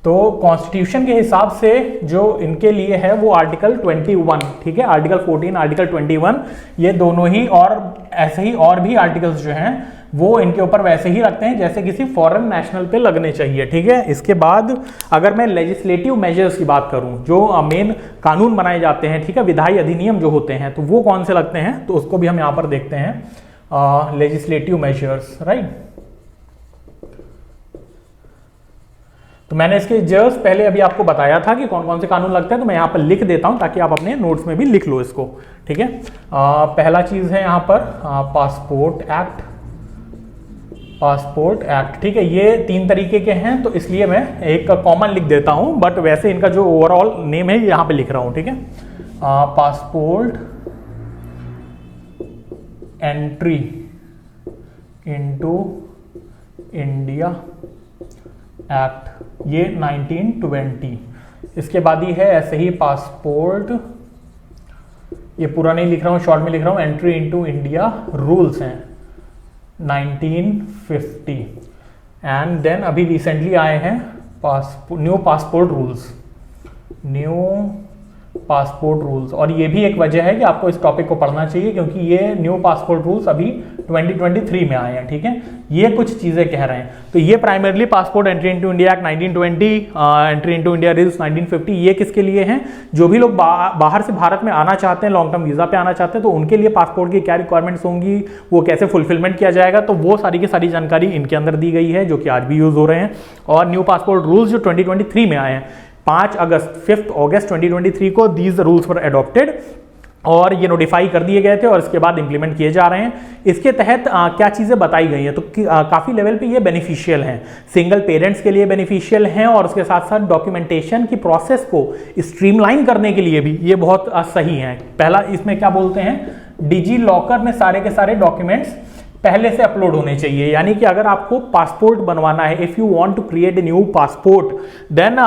तो कॉन्स्टिट्यूशन के हिसाब से जो इनके लिए है वो आर्टिकल 21, ठीक है, आर्टिकल 14, आर्टिकल 21, ये दोनों ही, और ऐसे ही और भी आर्टिकल्स जो हैं वो इनके ऊपर वैसे ही रखते हैं जैसे किसी फॉरेन नेशनल पे लगने चाहिए। ठीक है, इसके बाद अगर मैं लेजिस्लेटिव मेजर्स की बात करूं, जो मेन कानून बनाए जाते हैं, ठीक है, विधायी अधिनियम जो होते हैं, तो वो कौन से लगते हैं, तो उसको भी हम यहाँ पर देखते हैं, लेजिस्लेटिव मेजर्स, राइट। तो मैंने इसके जस्ट पहले अभी आपको बताया था कि कौन कौन से कानून लगते हैं, तो मैं यहाँ पर लिख देता हूं ताकि आप अपने नोट्स में भी लिख लो इसको। ठीक है, पहला चीज है यहाँ पर पासपोर्ट एक्ट, पासपोर्ट एक्ट, ठीक है, ये 3 तरीके के हैं, तो इसलिए मैं एक कॉमन लिख देता हूं, बट वैसे इनका जो ओवरऑल नेम है यहाँ पे लिख रहा हूं। ठीक है, passport entry into India act, ये 1920। इसके बाद ही है ऐसे ही पासपोर्ट, ये पूरा नहीं लिख रहा हूं, शॉर्ट में लिख रहा हूं, एंट्री इनटू इंडिया रूल्स हैं 1950। एंड देन अभी रिसेंटली आए हैं new passport rules, new passport rules. और ये भी एक वजह है कि आपको इस टॉपिक को पढ़ना चाहिए, क्योंकि ये न्यू पासपोर्ट रूल्स अभी 2023 में आए हैं। ठीक है, ये कुछ चीजें कह रहे हैं, तो ये primarily passport entry into India act 1920, entry into India rules 1950, ये किसके लिए हैं, जो भी लोग बाहर से भारत में आना चाहते हैं, लॉन्ग टर्म वीजा पे आना चाहते हैं, तो उनके लिए पासपोर्ट की क्या रिक्वायरमेंट्स होंगी, वो कैसे फुलफिलमेंट किया जाएगा, तो वो सारी की सारी जानकारी इनके अंदर दी गई है, जो कि आज भी यूज हो रहे हैं। और न्यू पासपोर्ट रूल्स जो 2023 में आए हैं, 5 अगस्त 2023 को दीज रूल्स वर एडॉप्टेड, और ये नोटिफाई कर दिए गए थे और इसके बाद इंप्लीमेंट किए जा रहे हैं। इसके तहत क्या चीजें बताई गई हैं, तो काफी लेवल पे ये बेनिफिशियल हैं, सिंगल पेरेंट्स के लिए बेनिफिशियल हैं, और उसके साथ साथ डॉक्यूमेंटेशन की प्रोसेस को स्ट्रीमलाइन करने के लिए भी ये बहुत सही है। पहला इसमें क्या बोलते हैं, डिजी लॉकर में सारे के सारे डॉक्यूमेंट्स पहले से अपलोड होने चाहिए, यानी कि अगर आपको पासपोर्ट बनवाना है, if you want to create a new passport, then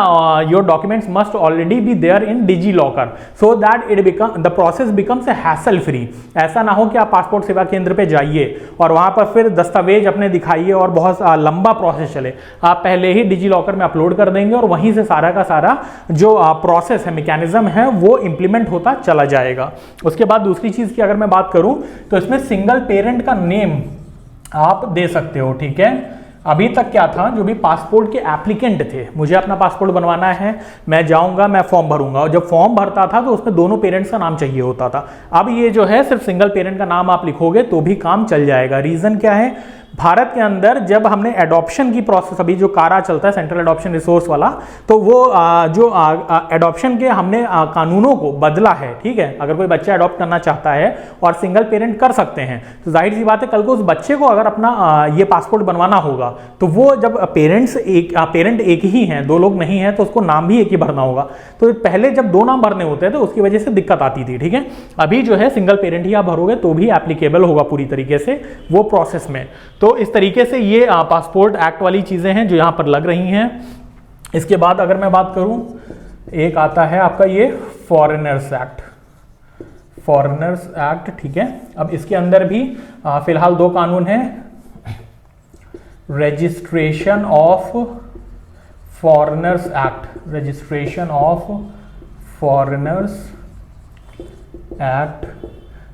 your documents must already be there in DigiLocker, so that it become the process becomes a hassle free. ऐसा ना हो कि आप पासपोर्ट सेवा केंद्र पे जाइए और वहां पर फिर दस्तावेज अपने दिखाइए और बहुत लंबा प्रोसेस चले। आप पहले ही डिजी लॉकर में अपलोड कर देंगे और वहीं से सारा का सारा जो प्रोसेस है, मैकेनिज्म है, वो इंप्लीमेंट होता चला जाएगा। उसके बाद दूसरी चीज की अगर मैं बात करूं तो इसमें सिंगल पेरेंट का नेम आप दे सकते हो। ठीक है, अभी तक क्या था, जो भी पासपोर्ट के एप्लीकेंट थे, मुझे अपना पासपोर्ट बनवाना है, मैं जाऊंगा, मैं फॉर्म भरूंगा, और जब फॉर्म भरता था तो उसमें दोनों पेरेंट्स का नाम चाहिए होता था। अब ये जो है सिर्फ सिंगल पेरेंट का नाम आप लिखोगे तो भी काम चल जाएगा। रीजन क्या है, भारत के अंदर जब हमने एडॉप्शन की प्रोसेस, अभी जो कारा चलता है सेंट्रल एडॉप्शन रिसोर्स वाला, तो वो जो एडॉप्शन के हमने कानूनों को बदला है। ठीक है, अगर कोई बच्चा एडॉप्ट करना चाहता है और सिंगल पेरेंट कर सकते हैं, तो जाहिर सी बात है कल को उस बच्चे को अगर अपना ये पासपोर्ट बनवाना होगा, तो वो जब पेरेंट एक ही हैं, 2 लोग नहीं हैं, तो उसको नाम भी एक ही भरना होगा। तो पहले जब 2 नाम भरने होते हैं तो उसकी वजह से दिक्कत आती थी। ठीक है, अभी जो है सिंगल पेरेंट ही आप भरोगे तो भी एप्लीकेबल होगा पूरी तरीके से वो प्रोसेस में। तो इस तरीके से ये पासपोर्ट एक्ट वाली चीजें हैं जो यहां पर लग रही हैं। इसके बाद अगर मैं बात करूं, एक आता है आपका ये फॉरेनर्स एक्ट, फॉरेनर्स एक्ट। ठीक है, अब इसके अंदर भी फिलहाल 2 कानून हैं, registration of foreigners act, registration of foreigners act,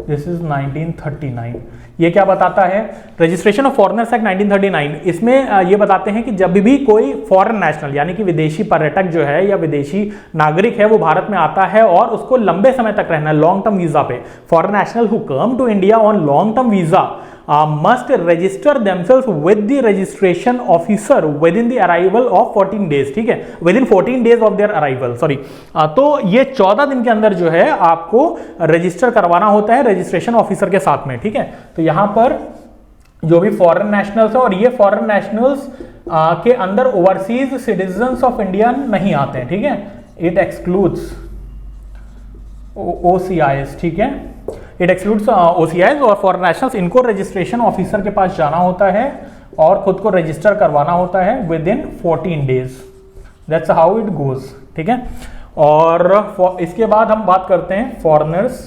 this is 1939। ये क्या बताता है, रजिस्ट्रेशन ऑफ फॉरेनर्स एक्ट 1939, इसमें ये बताते हैं कि जब भी कोई फॉरेन नेशनल यानी कि विदेशी पर्यटक जो है या विदेशी नागरिक है वो भारत में आता है और उसको लंबे समय तक रहना है लॉन्ग टर्म वीजा पे, foreign national who come to India on long term visa must register themselves with the registration officer within the arrival of 14 days, ठीक है, within 14 days of their arrival, sorry. तो ये 14 दिन के अंदर जो है आपको रजिस्टर करवाना होता है रजिस्ट्रेशन ऑफिसर के साथ में, ठीक है। तो यहां पर जो भी फॉरेन नेशनल्स है, और ये फॉरेन नेशनल्स के अंदर ओवरसीज सिटीजन्स ऑफ इंडिया नहीं आते हैं, ठीक है, इट एक्सक्लूड्स OCIs, ठीक है, इट एक्सक्लूड्स OCIs और फॉरेन नेशनल्स। इनको रजिस्ट्रेशन ऑफिसर के पास जाना होता है और खुद को रजिस्टर करवाना होता है within 14 days, that's how it goes, ठीक है। और इसके बाद हम बात करते हैं फॉरेनर्स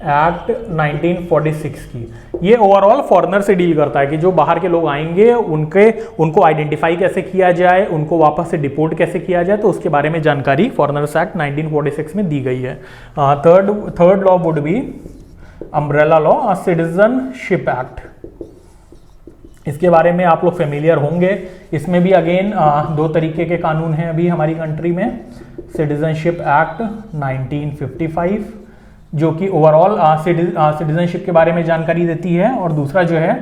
एक्ट 1946 की। ये ओवरऑल फॉरेनर से डील करता है कि जो बाहर के लोग आएंगे उनको आइडेंटिफाई कैसे किया जाए, उनको वापस से डिपोर्ट कैसे किया जाए, तो उसके बारे में जानकारी फॉरेनर्स एक्ट 1946 में दी गई है। Third law would be umbrella law, citizenship act. इसके बारे में आप लोग फेमिलियर होंगे। इसमें भी अगेन दो तरीके के कानून हैं अभी हमारी कंट्री में। सिटीजनशिप एक्ट 1955 जो कि ओवरऑल सिटीजनशिप के बारे में जानकारी देती है, और दूसरा जो है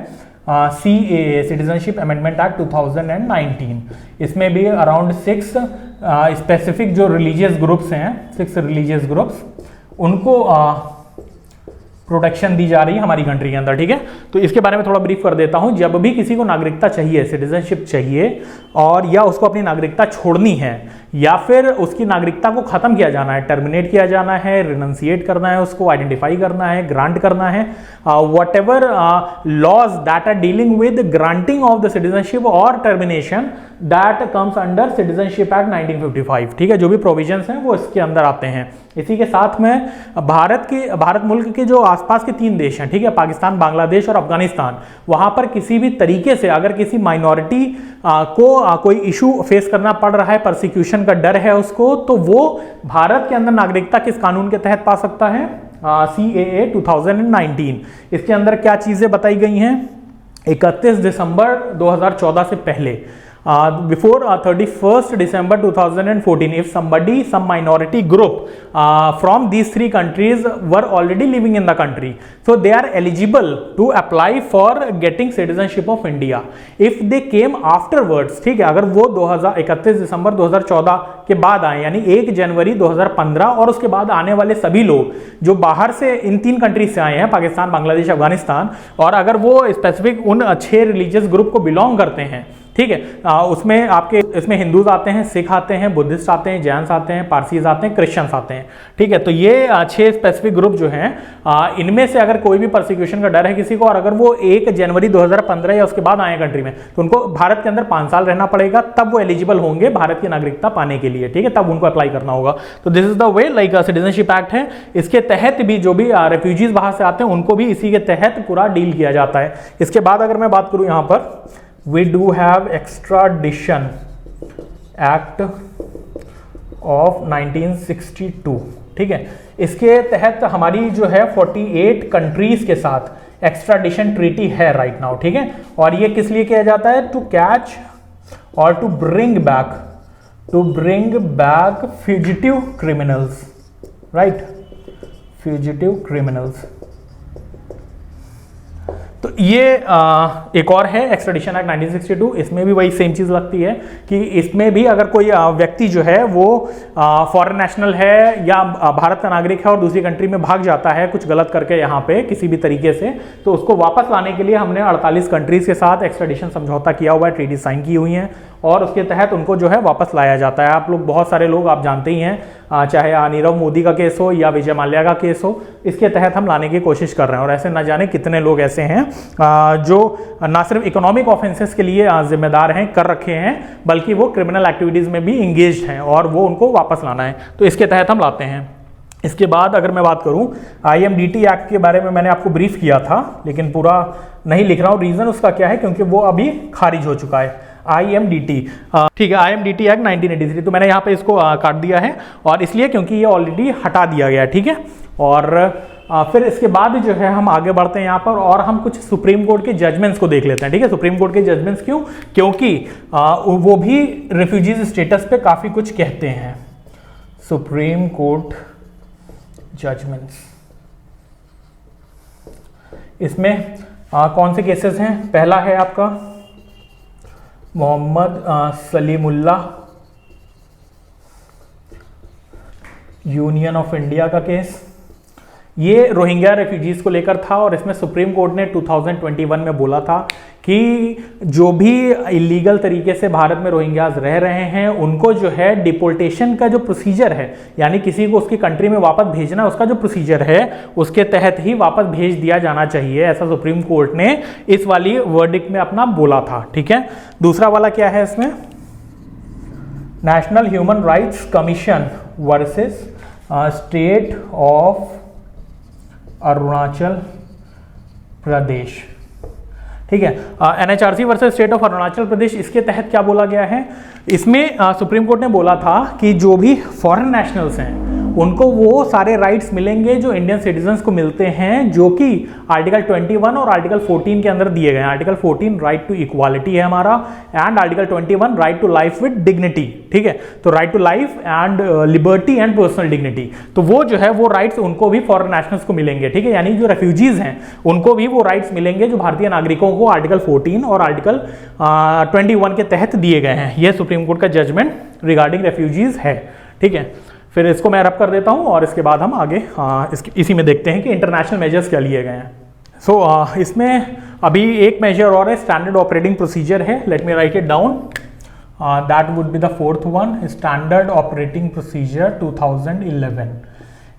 CAA सिटीजनशिप अमेंडमेंट एक्ट 2019। इसमें भी अराउंड 6 स्पेसिफिक जो रिलीजियस ग्रुप्स हैं, 6 रिलीजियस ग्रुप्स, उनको प्रोटेक्शन दी जा रही है हमारी कंट्री के अंदर, ठीक है। तो इसके बारे में थोड़ा ब्रीफ कर देता हूं। जब भी किसी को नागरिकता चाहिए, सिटीजनशिप चाहिए, और या उसको अपनी नागरिकता छोड़नी है, या फिर उसकी नागरिकता को खत्म किया जाना है, टर्मिनेट किया जाना है, रिनंसिएट करना है, उसको आइडेंटिफाई करना है, ग्रांट करना है, whatever laws that are dealing with granting of the citizenship और termination, that comes under citizenship act 1955, ठीक है। जो भी प्रोविजंस हैं वो इसके अंदर आते हैं। इसी के साथ में भारत मुल्क के जो आसपास के 3 देश हैं, ठीक है, पाकिस्तान, बांग्लादेश और अफगानिस्तान, वहां पर किसी भी तरीके से अगर किसी माइनॉरिटी को कोई इशू फेस करना पड़ रहा है, परसिक्यूशन का डर है उसको, तो वो भारत के अंदर नागरिकता किस कानून के तहत पा सकता है? CAA 2019। इसके अंदर क्या चीजें बताई गई हैं? 31 दिसंबर 2014 से पहले, before 31st December 2014, if somebody, some minority group from these 3 countries were already living in the country, so they are eligible to apply for getting citizenship of India if they came afterwards, ठीक है। अगर वो 31 दिसंबर 2014 के बाद आए, यानी 1 जनवरी 2015 और उसके बाद आने वाले सभी लोग जो बाहर से इन 3 कंट्रीज से आए हैं, पाकिस्तान, बांग्लादेश, अफगानिस्तान, और अगर वो स्पेसिफिक उन 6 रिलीजियस ग्रुप को बिलोंग करते हैं, ठीक है, उसमें आपके इसमें हिंदूज आते हैं, सिख आते हैं, बुद्धिस्ट आते हैं, जैन्स आते हैं, पारसीज आते हैं, क्रिश्चियंस आते हैं, ठीक है। तो ये 6 स्पेसिफिक ग्रुप जो हैं, इनमें से अगर कोई भी परसिक्यूशन का डर है किसी को, और अगर वो 1 जनवरी 2015 या उसके बाद आए कंट्री में, तो उनको भारत के अंदर 5 साल रहना पड़ेगा, तब वो एलिजिबल होंगे भारत की नागरिकता पाने के लिए, ठीक है, तब उनको अप्लाई करना होगा। तो this is the way, like citizenship act है, इसके तहत भी जो भी रेफ्यूजीज बाहर से आते हैं उनको भी इसी के तहत पूरा डील किया जाता है। इसके बाद अगर मैं बात करूं यहां पर, we do have extradition act of 1962, ठीक है। इसके तहत हमारी जो है 48 कंट्रीज के साथ एक्स्ट्राडिशन ट्रीटी है राइट नाउ, ठीक है। और ये किस लिए किया जाता है? टू कैच और to bring back fugitive criminals, right, fugitive criminals. तो ये एक और है एक्स्ट्राडिशन एक्ट 1962। इसमें भी वही सेम चीज लगती है कि इसमें भी अगर कोई व्यक्ति जो है वो फॉरेन नेशनल है या भारत का नागरिक है और दूसरी कंट्री में भाग जाता है कुछ गलत करके यहाँ पे किसी भी तरीके से, तो उसको वापस लाने के लिए हमने 48 कंट्रीज के साथ एक्स्ट्राडिशन समझौता किया हुआ है, ट्रीटी साइन की हुई हैं, और उसके तहत उनको जो है वापस लाया जाता है। आप लोग बहुत सारे लोग आप जानते ही हैं, चाहे नीरव मोदी का केस हो या विजय माल्या का केस हो, इसके तहत हम लाने की कोशिश कर रहे हैं। और ऐसे न जाने कितने लोग ऐसे हैं जो ना सिर्फ इकोनॉमिक ऑफेंसेस के लिए जिम्मेदार हैं, कर रखे हैं, बल्कि वो क्रिमिनल एक्टिविटीज में भी इंगेज्ड हैं और वो उनको वापस लाना है, तो इसके तहत हम लाते हैं। इसके बाद अगर मैं बात करूं IMDT एक्ट के बारे में, मैंने आपको ब्रीफ किया था लेकिन पूरा नहीं लिख रहा हूं। रीजन उसका क्या है? क्योंकि वो अभी खारिज हो चुका है। IMDT, ठीक है, IMDT एक्ट 1983, तो मैंने यहाँ पे इसको काट दिया है, और इसलिए क्योंकि ये ऑलरेडी हटा दिया गया है, ठीक है। और फिर इसके बाद जो है हम आगे बढ़ते हैं यहाँ पर, और हम कुछ सुप्रीम कोर्ट के जजमेंट्स को देख लेते हैं, ठीक है। सुप्रीम कोर्ट के जजमेंट्स क्यों? क्योंकि वो भी रिफ्यूजीज स्टेटस पे काफी कुछ कहते हैं। सुप्रीम कोर्ट जजमेंट्स, इसमें कौन से केसेस हैं? पहला है आपका Mohammad Salimullah union of India का केस। ये रोहिंग्या रेफ्यूजीज को लेकर था और इसमें सुप्रीम कोर्ट ने 2021 में बोला था कि जो भी इलीगल तरीके से भारत में रोहिंग्याज रह रहे हैं उनको जो है डिपोर्टेशन का जो प्रोसीजर है, यानी किसी को उसकी कंट्री में वापस भेजना, उसका जो प्रोसीजर है उसके तहत ही वापस भेज दिया जाना चाहिए, ऐसा सुप्रीम कोर्ट ने इस वाली वर्डिक्ट में अपना बोला था। ठीक है, दूसरा वाला क्या है इसमें? National human rights commission versus state of Arunachal Pradesh. ठीक है, NHRC versus state of Arunachal Pradesh, इसके तहत क्या बोला गया है? इसमें सुप्रीम कोर्ट ने बोला था कि जो भी फॉरेन नेशनल्स हैं उनको वो सारे राइट्स मिलेंगे जो इंडियन सिटीजन्स को मिलते हैं, जो कि आर्टिकल 21 और आर्टिकल 14 के अंदर दिए गए हैं। आर्टिकल 14 राइट टू इक्वालिटी है हमारा, and article 21 right to life with dignity. ठीक है, तो right to life and liberty and personal dignity, तो वो जो है वो राइट्स उनको भी फॉरेन नेशनल्स को मिलेंगे। ठीक है, यानी जो रेफ्यूजीज हैं उनको भी वो राइट्स मिलेंगे जो भारतीय नागरिकों को आर्टिकल 14 और आर्टिकल 21 के तहत दिए गए हैं। यह सुप्रीम कोर्ट का जजमेंट रिगार्डिंग रेफ्यूजीज है। ठीक है, फिर इसको मैं रब कर देता हूं और इसके बाद हम आगे इसी में देखते हैं कि इंटरनेशनल मेजर्स क्या लिए गए हैं। इसमें अभी एक मेजर और है, स्टैंडर्ड ऑपरेटिंग प्रोसीजर है। Late me write it down, that would be the fourth one, standard operating procedure 2011।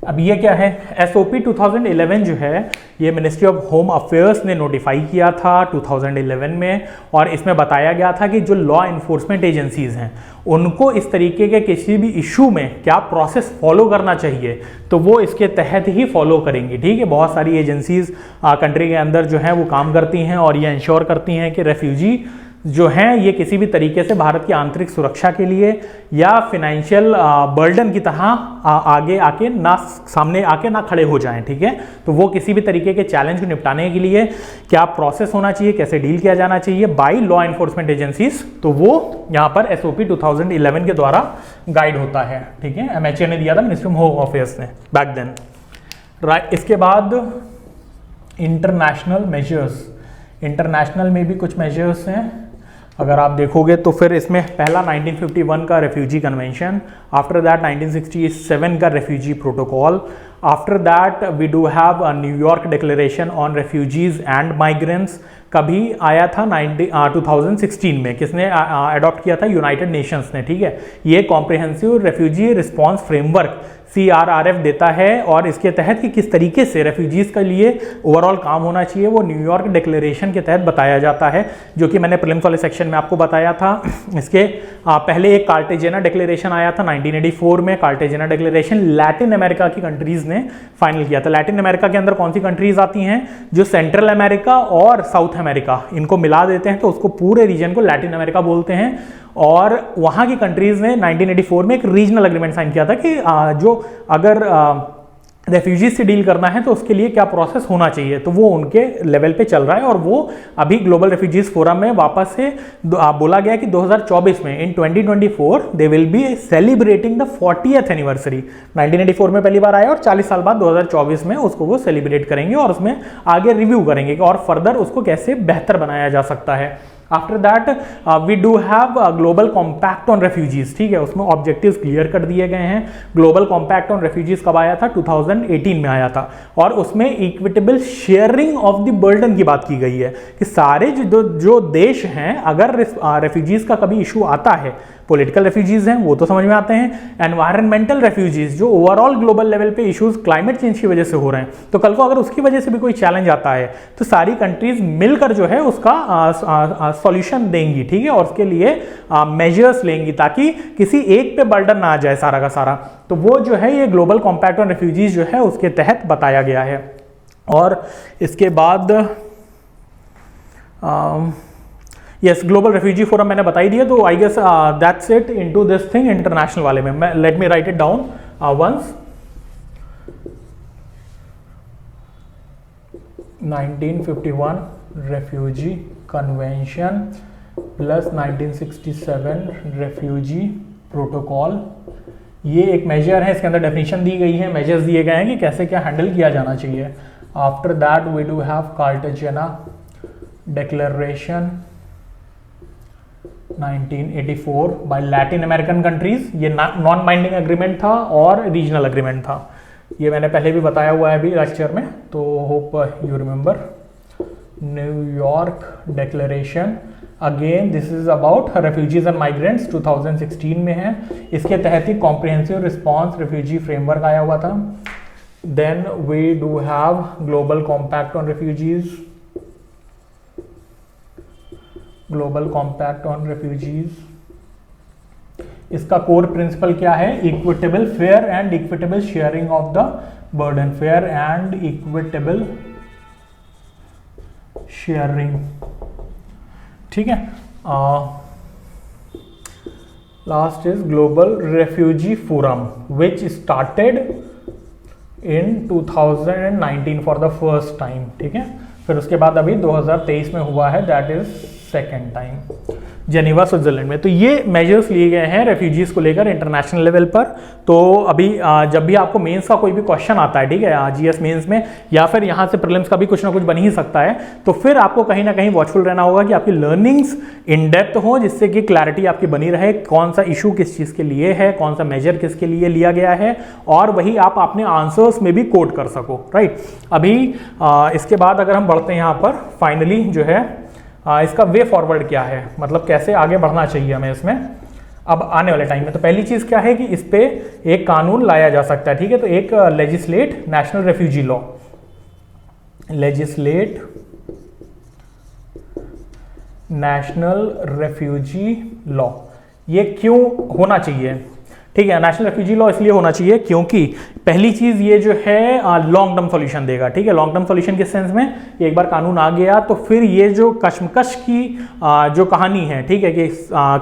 अब ये क्या है? SOP 2011 जो है ये मिनिस्ट्री ऑफ होम अफेयर्स ने नोटिफाई किया था 2011 में, और इसमें बताया गया था कि जो लॉ इन्फोर्समेंट एजेंसीज हैं उनको इस तरीके के किसी भी इशू में क्या प्रोसेस फॉलो करना चाहिए, तो वो इसके तहत ही फॉलो करेंगी। ठीक है, बहुत सारी एजेंसीज कंट्री के अंदर जो है वो काम करती हैं और ये इंश्योर करती हैं कि रेफ्यूजी जो हैं ये किसी भी तरीके से भारत की आंतरिक सुरक्षा के लिए या फिनेंशियल बर्डन की तरह आगे आके ना सामने आके ना खड़े हो जाएं। ठीक है, तो वो किसी भी तरीके के चैलेंज को निपटाने के लिए क्या प्रोसेस होना चाहिए, कैसे डील किया जाना चाहिए बाय लॉ इन्फोर्समेंट एजेंसीज, तो वो यहाँ पर SOP 2011 के द्वारा गाइड होता है। ठीक है, MHA ने दिया था, मिनिस्ट्री ऑफ होम अफेयर्स ने बैक देन। राइट, इसके बाद इंटरनेशनल मेजर्स, इंटरनेशनल में भी कुछ मेजर्स हैं अगर आप देखोगे तो। फिर इसमें पहला 1951 का रेफ्यूजी कन्वेंशन, आफ्टर दैट 1967 का refugee protocol, after that we do have New York declaration on refugees and migrants, कभी आया था 2016 में, किसने अडॉप्ट किया था? यूनाइटेड नेशंस ने। ठीक है, ये comprehensive refugee response framework CRRF देता है, और इसके तहत कि किस तरीके से रेफ्यूजीज के लिए ओवरऑल काम होना चाहिए वो न्यूयॉर्क डिक्लेरेशन के तहत बताया जाता है, जो कि मैंने प्रीलिम्स वाले सेक्शन में आपको बताया था। इसके पहले एक कार्टेजेना डिक्लेरेशन आया था 1984 में। कार्टेजेना डिक्लेरेशन लैटिन अमेरिका की कंट्रीज ने फाइनल किया था। लैटिन अमेरिका के अंदर कौन सी कंट्रीज आती हैं? जो सेंट्रल अमेरिका और साउथ अमेरिका, इनको मिला देते हैं तो उसको पूरे रीजन को लैटिन अमेरिका बोलते हैं। और वहाँ की कंट्रीज़ ने 1984 में एक रीजनल एग्रीमेंट साइन किया था कि जो अगर रेफ्यूजीज से डील करना है तो उसके लिए क्या प्रोसेस होना चाहिए, तो वो उनके लेवल पे चल रहा है। और वो अभी ग्लोबल रेफ्यूजीज फोरम में वापस से बोला गया कि 2024 में in 2024 they will be celebrating the 40th anniversary. 1984 में पहली बार आया और 40 साल बाद 2024 में उसको वो सेलिब्रेट करेंगे और उसमें आगे रिव्यू करेंगे और फर्दर उसको कैसे बेहतर बनाया जा सकता है। After that we do have global compact on refugees. ठीक है, उसमें ऑब्जेक्टिव्स क्लियर कर दिए गए हैं। ग्लोबल कॉम्पैक्ट ऑन रेफ्यूजीज कब आया था? 2018 में आया था, और उसमें equitable sharing of the burden की बात की गई है कि सारे जो देश हैं, अगर रेफ्यूजीज का कभी इशू आता है, पॉलिटिकल रेफ्यूजीज हैं वो तो समझ में आते हैं, एनवायरमेंटल रेफ्यूजीज जो ओवरऑल ग्लोबल लेवल पे इश्यूज क्लाइमेट चेंज की वजह से हो रहे हैं, तो कल को अगर उसकी वजह से भी कोई चैलेंज आता है तो सारी कंट्रीज मिलकर जो है उसका सॉल्यूशन देंगी। ठीक है, और उसके लिए मेजर्स लेंगी ताकि किसी एक पे बर्डन ना आ जाए सारा का सारा। तो वो जो है ये ग्लोबल कॉम्पैक्ट ऑन रेफ्यूजीज जो है उसके तहत बताया गया है। और इसके बाद यस, ग्लोबल रेफ्यूजी फोरम मैंने बता ही दिया, तो I guess that's it into this thing international वाले में। Let me write it down once. 1951 refugee convention plus 1967 refugee protocol, ये एक मेजर है, इसके अंदर डेफिनेशन दी गई है, मेजर्स दिए गए हैं कि कैसे क्या हैंडल किया जाना चाहिए। After that we do have Cartagena declaration 1984 by Latin American countries. ये नॉन बाइंडिंग एग्रीमेंट था और रीजनल एग्रीमेंट था, ये मैंने पहले भी बताया हुआ है अभी लेक्चर में, तो hope you remember. New York declaration, again this is about refugees and migrants, 2016 में है। इसके तहत ही कॉम्प्रिहेंसिव रिस्पॉन्स रेफ्यूजी फ्रेमवर्क आया हुआ था। Then we do have global compact on refugees, global compact on refugees. इसका कोर प्रिंसिपल क्या है? Equitable, fair and equitable sharing of the burden, fair and equitable sharing, ठीक है। Last is global refugee forum which started in 2019 for the first time, ठीक है। फिर उसके बाद अभी 2023 में हुआ है, that is second time, Geneva Switzerland में। तो ये मेजर्स लिए गए हैं रेफ्यूजीज को लेकर इंटरनेशनल लेवल पर। तो अभी जब भी आपको मेंस का कोई भी क्वेश्चन आता है, ठीक है, जीएस मेंस में, या फिर यहाँ से प्रीलिम्स का भी कुछ ना कुछ बन ही सकता है, तो फिर आपको कहीं ना कहीं वॉचफुल रहना होगा कि आपकी लर्निंग्स इन डेप्थ हो, जिससे कि क्लैरिटी आपकी बनी रहे, कौन सा इशू किस चीज़ के लिए है, कौन सा मेजर किसके लिए लिया गया है, और वही आप अपने आंसर्स में भी कोट कर सको, राइट। अभी इसके बाद अगर हम बढ़ते हैं यहाँ पर, फाइनली जो है इसका वे फॉरवर्ड क्या है, मतलब कैसे आगे बढ़ना चाहिए हमें इसमें अब आने वाले टाइम में। तो पहली चीज क्या है कि इस पे एक कानून लाया जा सकता है, ठीक है। तो एक legislate national refugee law, legislate national refugee law, ये क्यों होना चाहिए? ठीक है, नेशनल रेफ्यूजी लॉ इसलिए होना चाहिए क्योंकि पहली चीज ये जो है लॉन्ग टर्म सॉल्यूशन देगा, ठीक है। लॉन्ग टर्म सॉल्यूशन किस सेंस में, एक बार कानून आ गया तो फिर ये जो कश्मकश की जो कहानी है, ठीक है, कि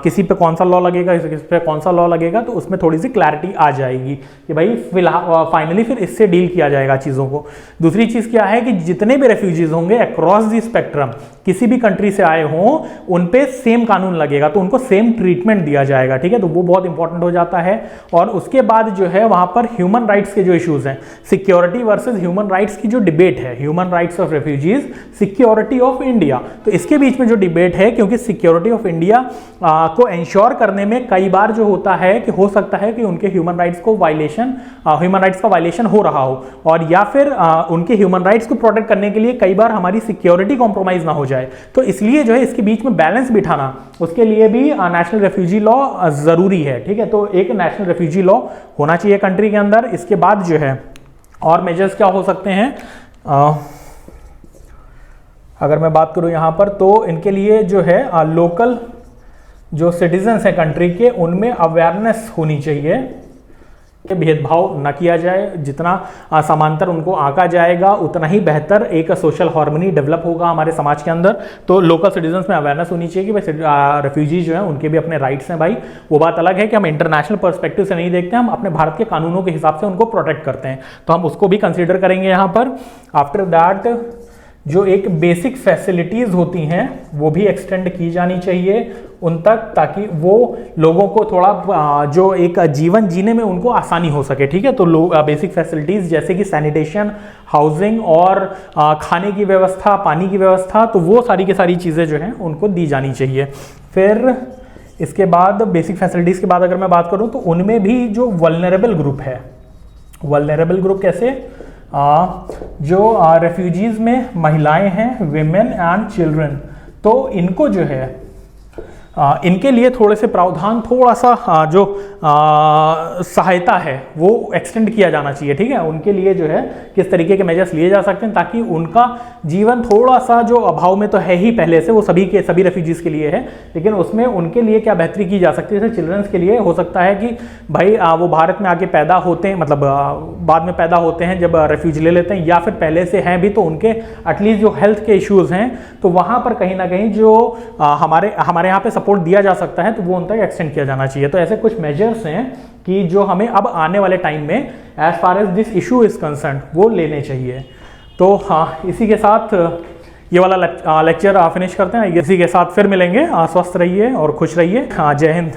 किसी पे कौन सा लॉ लगेगा, किसी पे कौन सा लॉ लगेगा, तो उसमें थोड़ी सी क्लैरिटी आ जाएगी कि भाई फिलहाल फाइनली फिर इससे डील किया जाएगा चीज़ों को। दूसरी चीज़ क्या है कि जितने भी रेफ्यूजीज होंगे अक्रॉस दी स्पेक्ट्रम, किसी भी कंट्री से आए हों, उन पे सेम कानून लगेगा, तो उनको सेम ट्रीटमेंट दिया जाएगा, ठीक है। तो वो बहुत इंपॉर्टेंट हो जाता है। और उसके बाद जो है वहां पर ह्यूमन राइट्स के जो इश्यूज हैं, सिक्योरिटी वर्सेस ह्यूमन राइट्स की जो डिबेट है, human rights of refugees, security of India, तो इसके बीच में जो डिबेट है, क्योंकि सिक्योरिटी ऑफ इंडिया को इंश्योर करने में कई बार जो होता है कि हो सकता है कि उनके ह्यूमन राइट्स को वायलेशन, ह्यूमन राइट्स का वायलेशन हो रहा हो, और या फिर उनके ह्यूमन राइट्स को प्रोटेक्ट करने के लिए कई बार हमारी सिक्योरिटी कॉम्प्रोमाइज ना हो जाए। तो इसलिए जो है इसके बीच में बैलेंस बिठाना, उसके लिए भी नेशनल रेफ्यूजी लॉ जरूरी है, ठीक है। तो एक नेशनल रेफ्यूजी लॉ होना चाहिए कंट्री के अंदर। इसके बाद जो है और मेजर्स क्या हो सकते हैं, अगर मैं बात करूं यहां पर, तो इनके लिए जो है लोकल जो सिटीजन्स हैं कंट्री के, उनमें अवेयरनेस होनी चाहिए, भेदभाव न किया जाए, जितना समांतर उनको आंका जाएगा उतना ही बेहतर एक सोशल हार्मनी डेवलप होगा हमारे समाज के अंदर। तो लोकल सिटीजन्स में अवेयरनेस होनी चाहिए कि भाई रेफ्यूजी जो है उनके भी अपने राइट्स हैं भाई। वो बात अलग है कि हम इंटरनेशनल पर्सपेक्टिव से नहीं देखते, हम अपने भारत के कानूनों के हिसाब से उनको प्रोटेक्ट करते हैं, तो हम उसको भी कंसिडर करेंगे यहाँ पर। आफ्टर दैट जो एक बेसिक फैसिलिटीज़ होती हैं वो भी एक्सटेंड की जानी चाहिए उन तक, ताकि वो लोगों को थोड़ा जो एक जीवन जीने में उनको आसानी हो सके, ठीक है। तो बेसिक फैसिलिटीज़ जैसे कि सैनिटेशन, हाउसिंग और खाने की व्यवस्था, पानी की व्यवस्था, तो वो सारी की सारी चीज़ें जो हैं उनको दी जानी चाहिए। फिर इसके बाद बेसिक फैसिलिटीज़ के बाद अगर मैं बात करूँ तो उनमें भी जो वल्नरेबल ग्रुप है, वल्नरेबल ग्रुप कैसे, जो रेफ्यूजीज में महिलाएं हैं, विमेन एंड चिल्ड्रन, तो इनको जो है इनके लिए थोड़े से प्रावधान, थोड़ा सा जो सहायता है वो एक्सटेंड किया जाना चाहिए, ठीक है। उनके लिए जो है किस तरीके के मेजर्स लिए जा सकते हैं ताकि उनका जीवन थोड़ा सा, जो अभाव में तो है ही पहले से, वो सभी रेफ्यूजीज के लिए है, लेकिन उसमें उनके लिए क्या बेहतरी की जा सकती है। जैसे चिल्ड्रंस के लिए हो सकता है कि भाई वो भारत में आके पैदा होते हैं, मतलब बाद में पैदा होते हैं जब रेफ्यूज ले लेते हैं, या फिर पहले से हैं भी, तो उनके एटलीस्ट जो हेल्थ के इश्यूज हैं, तो वहाँ पर कहीं ना कहीं जो हमारे यहाँ पे सपोर्ट दिया जा सकता है, तो वो उन तक एक्सटेंड किया जाना चाहिए। तो ऐसे कुछ मेजर्स हैं कि जो हमें अब आने वाले टाइम में as far as this issue is concern वो लेने चाहिए। तो हाँ, इसी के साथ ये वाला लेक्चर फिनिश करते हैं। इसी के साथ फिर मिलेंगे। स्वस्थ रहिए और खुश रहिए। जय हिंद।